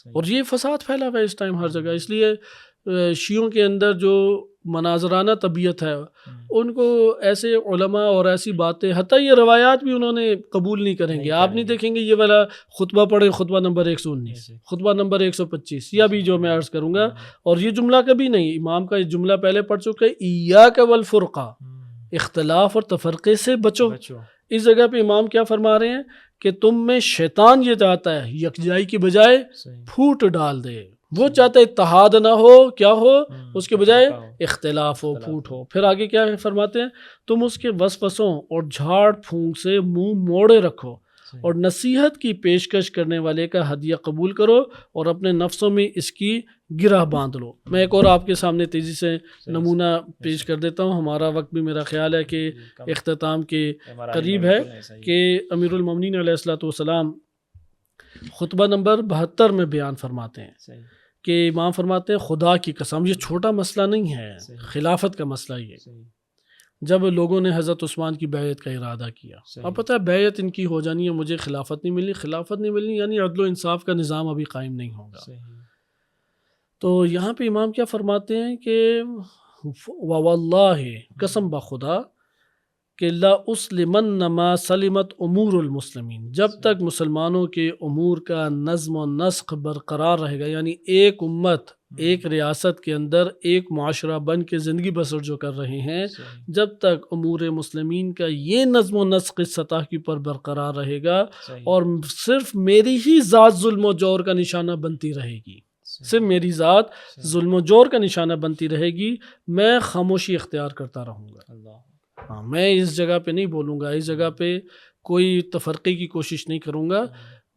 اور یہ فساد پھیلا ہوا ہے اس ٹائم ہر جگہ. اس لیے شیعوں کے اندر جو مناظرانہ طبیعت ہے، ان کو ایسے علماء اور ایسی باتیں، حتیٰ یہ روایات بھی انہوں نے قبول نہیں کریں گے. آپ نہیں دیکھیں گے یہ والا خطبہ پڑھیں، خطبہ نمبر 119، خطبہ نمبر 125، یا بھی جو میں عرض کروں گا. اور یہ جملہ کبھی نہیں، امام کا یہ جملہ پہلے پڑھ چکے، ایاک والفرقہ، اختلاف اور تفرقے سے بچو. اس جگہ پہ امام کیا فرما رہے ہیں کہ تم میں شیطان یہ چاہتا ہے یکجائی کی بجائے پھوٹ ڈال دے. وہ چاہتا ہے اتحاد نہ ہو، کیا ہو، اس کے بجائے اختلاف ہو، پھوٹ ہو. پھر آگے کیا فرماتے ہیں، تم اس کے وسوسوں اور جھاڑ پھونک سے منہ موڑے رکھو، اور نصیحت کی پیشکش کرنے والے کا ہدیہ قبول کرو، اور اپنے نفسوں میں اس کی گرہ باندھ لو. میں ایک اور آپ کے سامنے تیزی سے نمونہ پیش کر دیتا ہوں. ہمارا وقت بھی میرا خیال ہے کہ اختتام کے قریب ہے، کہ امیر المومنین علیہ الصلوۃ والسلام خطبہ نمبر 72 میں بیان فرماتے ہیں کہ امام فرماتے ہیں خدا کی قسم، یہ چھوٹا مسئلہ نہیں ہے، خلافت کا مسئلہ یہ. جب لوگوں نے حضرت عثمان کی بیعت کا ارادہ کیا، اب پتہ ہے بیعت ان کی ہو جانی ہے، مجھے خلافت نہیں ملنی. خلافت نہیں ملنی یعنی عدل و انصاف کا نظام ابھی قائم نہیں ہوگا. تو یہاں پہ امام کیا فرماتے ہیں کہ واللہ، قسم بخدا، کہ لا اسلمن ما سلمت امور المسلمین، جب تک مسلمانوں کے امور کا نظم و نسق برقرار رہے گا، یعنی ایک امت، ایک ریاست کے اندر ایک معاشرہ بن کے زندگی بسر جو کر رہے ہیں، جب تک امور مسلمین کا یہ نظم و نسق اس سطح کے اوپر برقرار رہے گا، اور صرف میری ہی ذات ظلم و جور کا نشانہ بنتی رہے گی، صرف میری ذات ظلم و جور کا نشانہ بنتی رہے گی، میں خاموشی اختیار کرتا رہوں گا. میں اس جگہ پہ نہیں بولوں گا، اس جگہ پہ کوئی تفرقے کی کوشش نہیں کروں گا.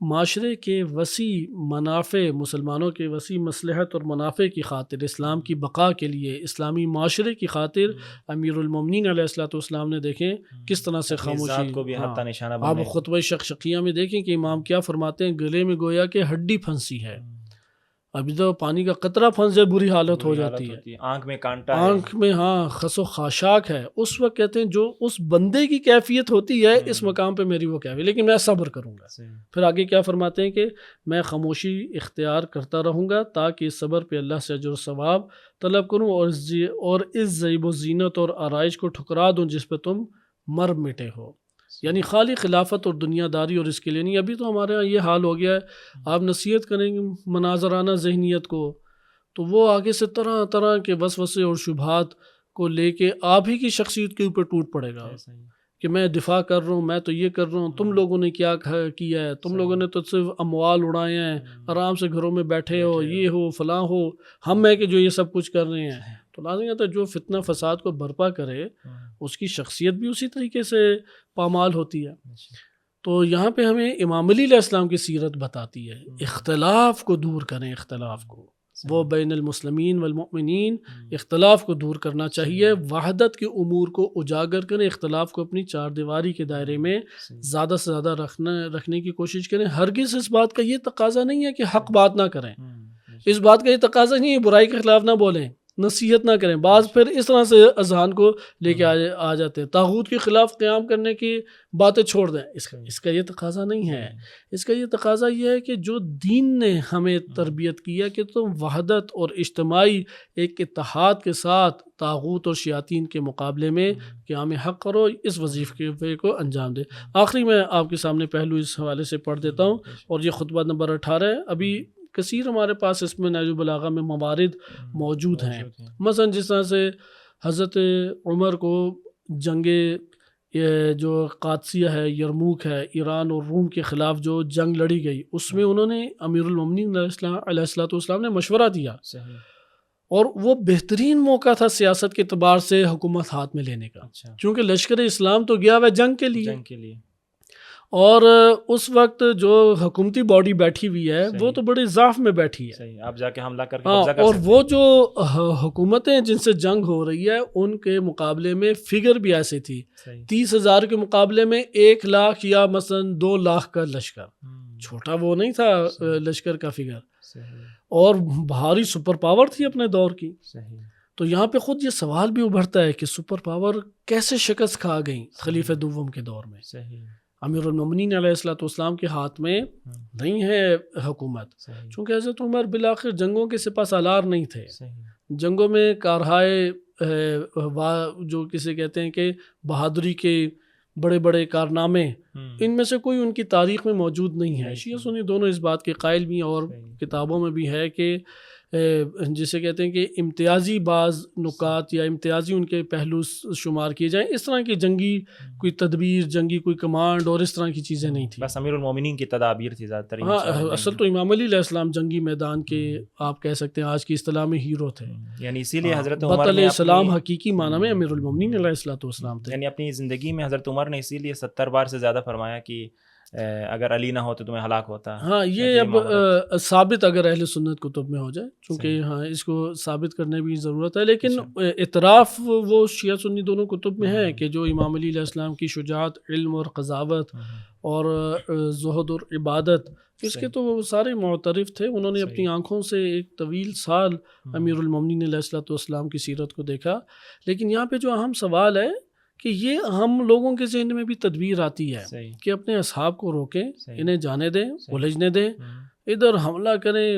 معاشرے کے وسیع منافع، مسلمانوں کے وسیع مصلحت اور منافع کی خاطر، اسلام کی بقا کے لیے، اسلامی معاشرے کی خاطر امیر المومنین علیہ الصلوۃ والسلام نے دیکھیں کس طرح سے خاموشی کو بھی حتی نشانہ آپ خطبہ شقشقیہ میں دیکھیں کہ امام کیا فرماتے ہیں، گلے میں گویا کہ ہڈی پھنسی ہے، ابھی تو پانی کا قطرہ پھنس جائے بری حالت ہو جاتی ہے، آنکھ میں کانٹا ہے، آنکھ میں ہاں خس و خاشاک ہے، اس وقت کہتے ہیں جو اس بندے کی کیفیت ہوتی ہے اس مقام پہ میری وہ کیفیت، لیکن میں صبر کروں گا۔ پھر آگے کیا فرماتے ہیں کہ میں خاموشی اختیار کرتا رہوں گا تاکہ اس صبر پہ اللہ سے اجر و ثواب طلب کروں اور اس زیب و زینت اور آرائش کو ٹھکرا دوں جس پہ تم مر مٹے ہو، یعنی خالی خلافت اور دنیا داری اور اس کے لیے نہیں۔ ابھی تو ہمارے یہاں یہ حال ہو گیا ہے، آپ نصیحت کریں گے مناظرانہ ذہنیت کو تو وہ آگے سے طرح طرح کے وسوسے اور شبہات کو لے کے آپ ہی کی شخصیت کے اوپر ٹوٹ پڑے گا کہ میں دفاع کر رہا ہوں، میں تو یہ کر رہا ہوں، تم لوگوں نے کیا کیا ہے، تم لوگوں نے تو صرف اموال اڑائے ہیں، آرام سے گھروں میں بیٹھے ہو، یہ ہو فلاں ہو، ہم ہیں کہ جو یہ سب کچھ کر رہے ہیں۔ تو لازم ہے تو جو فتنہ فساد کو برپا کرے اس کی شخصیت بھی اسی طریقے سے پامال ہوتی ہے۔ تو یہاں پہ ہمیں امام علی علیہ السلام کی سیرت بتاتی ہے، اختلاف کو دور کریں، اختلاف کو، وہ بین المسلمین والمؤمنین، اختلاف کو دور کرنا چاہیے، وحدت کے امور کو اجاگر کریں، اختلاف کو اپنی چار دیواری کے دائرے میں زیادہ سے زیادہ رکھنے کی کوشش کریں۔ ہرگز اس بات کا یہ تقاضا نہیں ہے کہ حق بات نہ کریں، اس بات کا یہ تقاضا نہیں ہے برائی کے خلاف نہ بولیں، نصیحت نہ کریں۔ بعض پھر اس طرح سے اذہان کو لے کے آ جاتے ہیں، طاغوت کے خلاف قیام کرنے کی باتیں چھوڑ دیں، اس کا یہ تقاضا نہیں ہے۔ اس کا یہ تقاضا یہ ہے کہ جو دین نے ہمیں تربیت کیا کہ تم وحدت اور اجتماعی ایک اتحاد کے ساتھ طاغوت اور شیاطین کے مقابلے میں قیام حق کرو، اس وظیفے کو انجام دے۔ آخری میں آپ کے سامنے پہلو اس حوالے سے پڑھ دیتا ہوں، اور یہ خطبہ نمبر 18 ہے۔ ابھی کثیر ہمارے پاس اس میں نہج البلاغہ میں موارد موجود ہیں، مثلا جس طرح سے حضرت عمر کو جنگ جو قادسیہ ہے، یرموک ہے، ایران اور روم کے خلاف جو جنگ لڑی گئی، اس میں انہوں نے امیر المومنین علیہ الصلوۃ والسلام نے مشورہ دیا، اور وہ بہترین موقع تھا سیاست کے اعتبار سے حکومت ہاتھ میں لینے کا، چونکہ لشکر اسلام تو گیا ہوا جنگ کے لیے، اور اس وقت جو حکومتی باڈی بیٹھی ہوئی ہے وہ تو بڑے ضعف میں بیٹھی ہے، آپ جا کے حملہ کر کے اور وہ جو حکومتیں جن سے جنگ ہو رہی ہے ان کے مقابلے میں فگر بھی ایسی تھی، 30,000 کے مقابلے میں 1 لاکھ یا مثلا 2 لاکھ کا لشکر، چھوٹا وہ نہیں تھا لشکر کا فگر، اور بھاری سپر پاور تھی اپنے دور کی۔ تو یہاں پہ خود یہ سوال بھی ابھرتا ہے کہ سپر پاور کیسے شکست کھا گئی خلیفہ دوم کے دور میں؟ امیر المومنین علیہ الصلوۃ والسلام کے ہاتھ میں نہیں ہے حکومت، چونکہ حضرت عمر بالآخر جنگوں کے سپہ سالار نہیں تھے، جنگوں میں کارہائے جو کسے کہتے ہیں کہ بہادری کے بڑے بڑے کارنامے، ان میں سے کوئی ان کی تاریخ میں موجود نہیں ہے۔ شیعہ سنی دونوں اس بات کے قائل بھی ہیں، اور کتابوں میں بھی ہے کہ جسے کہتے ہیں کہ امتیازی بعض نکات یا امتیازی ان کے پہلو شمار کیے جائیں، اس طرح کی جنگی کوئی تدبیر، جنگی کوئی کمانڈ اور اس طرح کی چیزیں نہیں تھیں، بس امیر المومنین کی تدابیر تھی زیادہ تر۔ ہاں، اصل تو امام علی علیہ السلام جنگی میدان کے آپ کہہ سکتے ہیں آج کی اصطلاح میں ہیرو تھے، یعنی اسی لیے حضرت عمر بطل اسلام حقیقی معنی میں امیر المومنین علیہ الصلوۃ والسلام تھے، یعنی اپنی زندگی میں حضرت عمر نے اسی لیے 70 بار سے زیادہ فرمایا کہ اگر علی نہ ہو تو تمہیں ہلاک ہوتا۔ ہاں، یہ اب ثابت اگر اہل سنت کتب میں ہو جائے، چونکہ ہاں اس کو ثابت کرنے بھی ضرورت ہے، لیکن اعتراف وہ شیعہ سنی دونوں کتب میں ہے کہ جو امام علی علیہ السلام کی شجاعت، علم اور قضاوت اور زہد اور عبادت، اس کے تو وہ سارے معترف تھے، انہوں نے اپنی آنکھوں سے ایک طویل سال امیر المومنین علیہ الصلوۃ والسلام کی سیرت کو دیکھا۔ لیکن یہاں پہ جو اہم سوال ہے کہ یہ ہم لوگوں کے ذہن میں بھی تدبیر آتی ہے کہ اپنے اصحاب کو روکیں، انہیں جانے دیں، الجھنے دیں، ادھر حملہ کریں،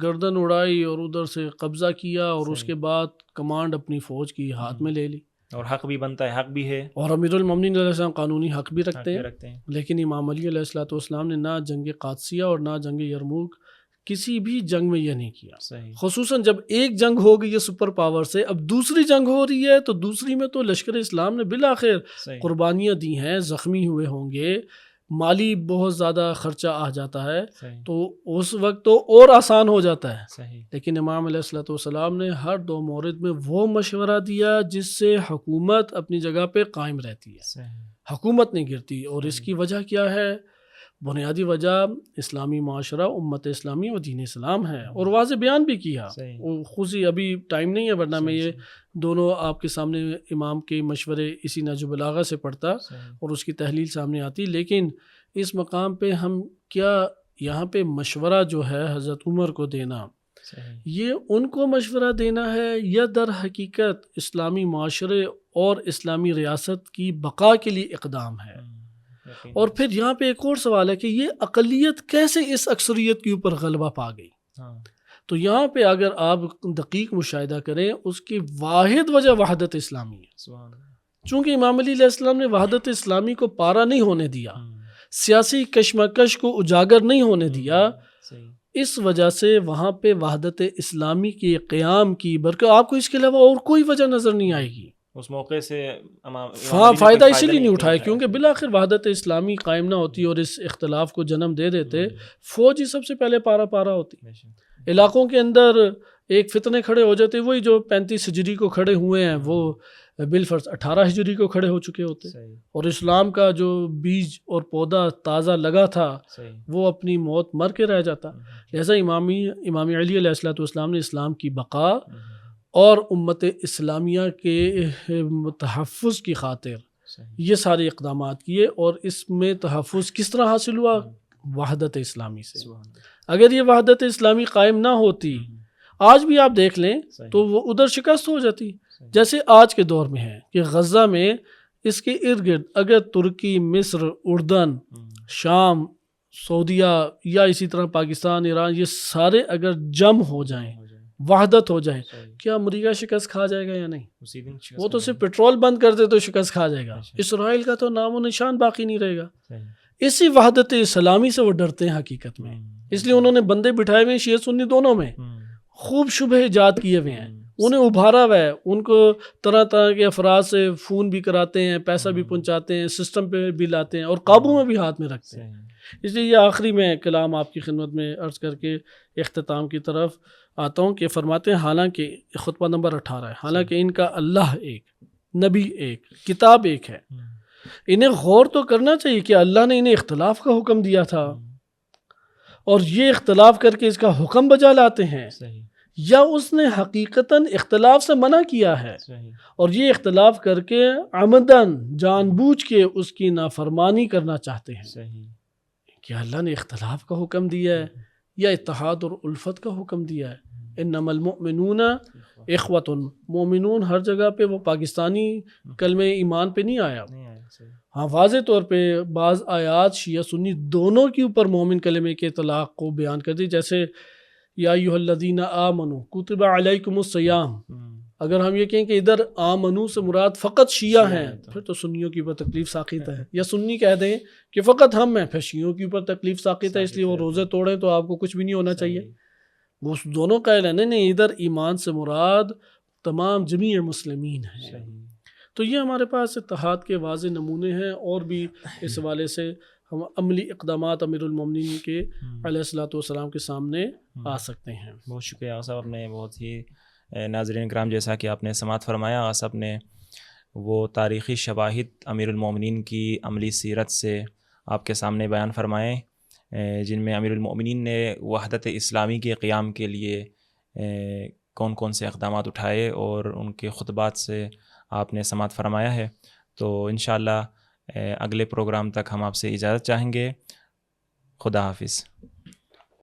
گردن اڑائی اور ادھر سے قبضہ کیا، اور اس کے بعد کمانڈ اپنی فوج کی ہاتھ میں لے لی، اور حق بھی بنتا ہے، حق بھی ہے، اور امیر المومنین علیہ السلام قانونی حق بھی رکھتے ہیں۔ لیکن امام علی علیہ الصلوۃ والسلام نے نہ جنگ قادسیہ اور نہ جنگ یرموک، کسی بھی جنگ میں یہ نہیں کیا، خصوصاً جب ایک جنگ ہو گئی ہے سپر پاور سے، اب دوسری جنگ ہو رہی ہے تو دوسری میں تو لشکر اسلام نے بالآخر قربانیاں دی ہیں، زخمی ہوئے ہوں گے، مالی بہت زیادہ خرچہ آ جاتا ہے، تو اس وقت تو اور آسان ہو جاتا ہے۔ لیکن امام علیہ الصلوۃ والسلام نے ہر 2 مورد میں وہ مشورہ دیا جس سے حکومت اپنی جگہ پہ قائم رہتی ہے، حکومت نہیں گرتی، اور اس کی وجہ کیا ہے؟ بنیادی وجہ اسلامی معاشرہ، امت اسلامی و دین اسلام ہے، اور واضح بیان بھی کیا. خصوصی ابھی ٹائم نہیں ہے ورنہ میں یہ دونوں آپ کے سامنے امام کے مشورے اسی نہج البلاغہ سے پڑھتا اور اس کی تحلیل سامنے آتی. لیکن اس مقام پہ ہم کیا یہاں پہ مشورہ جو ہے حضرت عمر کو دینا، یہ ان کو مشورہ دینا ہے یا در حقیقت اسلامی معاشرے اور اسلامی ریاست کی بقا کے لیے اقدام ہے؟ اور پھر یہاں پہ ایک اور سوال ہے کہ یہ اقلیت کیسے اس اکثریت کے اوپر غلبہ پا گئی؟ تو یہاں پہ اگر آپ دقیق مشاہدہ کریں اس کی واحد وجہ وحدت اسلامی ہے. چونکہ امام علی علیہ السلام نے وحدت اسلامی کو پارا نہیں ہونے دیا، سیاسی کشمکش کو اجاگر نہیں ہونے دیا، اس وجہ سے وہاں پہ وحدت اسلامی کے قیام کی برکت آپ کو اس کے علاوہ اور کوئی وجہ نظر نہیں آئے گی. اس موقع سے فائدہ اسی لیے نہیں اٹھایا کیونکہ بالآخر وحدت اسلامی قائم نہ ہوتی اور اس اختلاف کو جنم دے دیتے، فوج ہی سب سے پہلے پارا ہوتی. علاقوں کے اندر ایک فتنے کھڑے ہو جاتے، وہی جو 35 ہجری کو کھڑے ہوئے ہیں وہ بالفرض 18 ہجری کو کھڑے ہو چکے ہوتے، اور اسلام کا جو بیج اور پودا تازہ لگا تھا وہ اپنی موت مر کے رہ جاتا. لہذا امام علی علیہ السلام نے اسلام کی بقا اور امت اسلامیہ کے تحفظ کی خاطر یہ سارے اقدامات کیے. اور اس میں تحفظ کس طرح حاصل ہوا؟ وحدت اسلامی سے. اگر یہ وحدت اسلامی قائم نہ ہوتی، آج بھی آپ دیکھ لیں تو وہ ادھر شکست ہو جاتی. جیسے آج کے دور میں ہے کہ غزہ میں اس کے ارد گرد اگر ترکی، مصر، اردن، شام، سعودیہ یا اسی طرح پاکستان، ایران، یہ سارے اگر جم ہو جائیں، وحدت ہو جائے، کیا امریکہ شکست کھا جائے گا یا نہیں؟ وہ تو صرف پیٹرول بند کر دے تو شکست کھا جائے گا. اسرائیل کا تو نام و نشان باقی نہیں رہے گا. اسی وحدت اسلامی سے وہ ڈرتے ہیں حقیقت میں، اس لیے انہوں نے بندے بٹھائے ہوئے ہیں شیعہ سنی دونوں میں، خوب شبہ ایجاد کیے ہوئے ہیں، انہیں ابھارا ہوا ہے، ان کو طرح طرح کے افراد سے فون بھی کراتے ہیں، پیسہ بھی پہنچاتے ہیں، سسٹم پہ بھی لاتے ہیں اور قابو میں بھی ہاتھ میں رکھتے ہیں. اس لیے یہ آخری میں کلام آپ کی خدمت میں عرض کر کے اختتام کی طرف آتا ہوں کہ فرماتے ہیں حالانکہ خطبہ نمبر 18 ہے، حالانکہ ان کا اللہ ایک، نبی ایک، کتاب ایک ہے، انہیں غور تو کرنا چاہیے کہ اللہ نے انہیں اختلاف کا حکم دیا تھا اور یہ اختلاف کر کے اس کا حکم بجا لاتے ہیں، یا اس نے حقیقتاً اختلاف سے منع کیا ہے اور یہ اختلاف کر کے عمدن جان بوجھ کے اس کی نافرمانی کرنا چاہتے ہیں. کیا اللہ نے اختلاف کا حکم دیا ہے یا اتحاد اور الفت کا حکم دیا ہے؟ انما المؤمنون اخوۃ، مومنون ہر جگہ پہ وہ پاکستانی کلمہ ایمان پہ نہیں آیا. ہاں واضح طور پہ بعض آیات شیعہ سنی دونوں کے اوپر مومن کلمے کے اطلاق کو بیان کر دی، جیسے یا ایھا الذین آمنوا کتب علیکم الصیام. اگر ہم یہ کہیں کہ ادھر آمنو سے مراد فقط شیعہ ہیں پھر تو سنیوں کے اوپر تکلیف ساقط ہے، یا سنی کہہ دیں کہ فقط ہم ہیں پھر شیعوں کے اوپر تکلیف ساقط ہے، اس لیے وہ روزے توڑیں تو آپ کو کچھ بھی نہیں ہونا چاہیے. وہ دونوں قائل ہیں نہیں، ادھر ایمان سے مراد تمام جمیع مسلمین ہیں. تو یہ ہمارے پاس اتحاد کے واضح نمونے ہیں، اور بھی اس حوالے سے ہم عملی اقدامات امیر المومنین کے علیہ الصلوۃ والسلام کے سامنے آ سکتے ہیں. بہت شکریہ صاحب نے، بہت ہی ناظرین کرام جیسا کہ آپ نے سماعت فرمایا، صاحب نے وہ تاریخی شواہد امیر المومنین کی عملی سیرت سے آپ کے سامنے بیان فرمائے، جن میں امیر المومنین نے وحدت اسلامی کے قیام کے لیے کون کون سے اقدامات اٹھائے اور ان کے خطبات سے آپ نے سماعت فرمایا ہے. تو انشاءاللہ اگلے پروگرام تک ہم آپ سے اجازت چاہیں گے. خدا حافظ.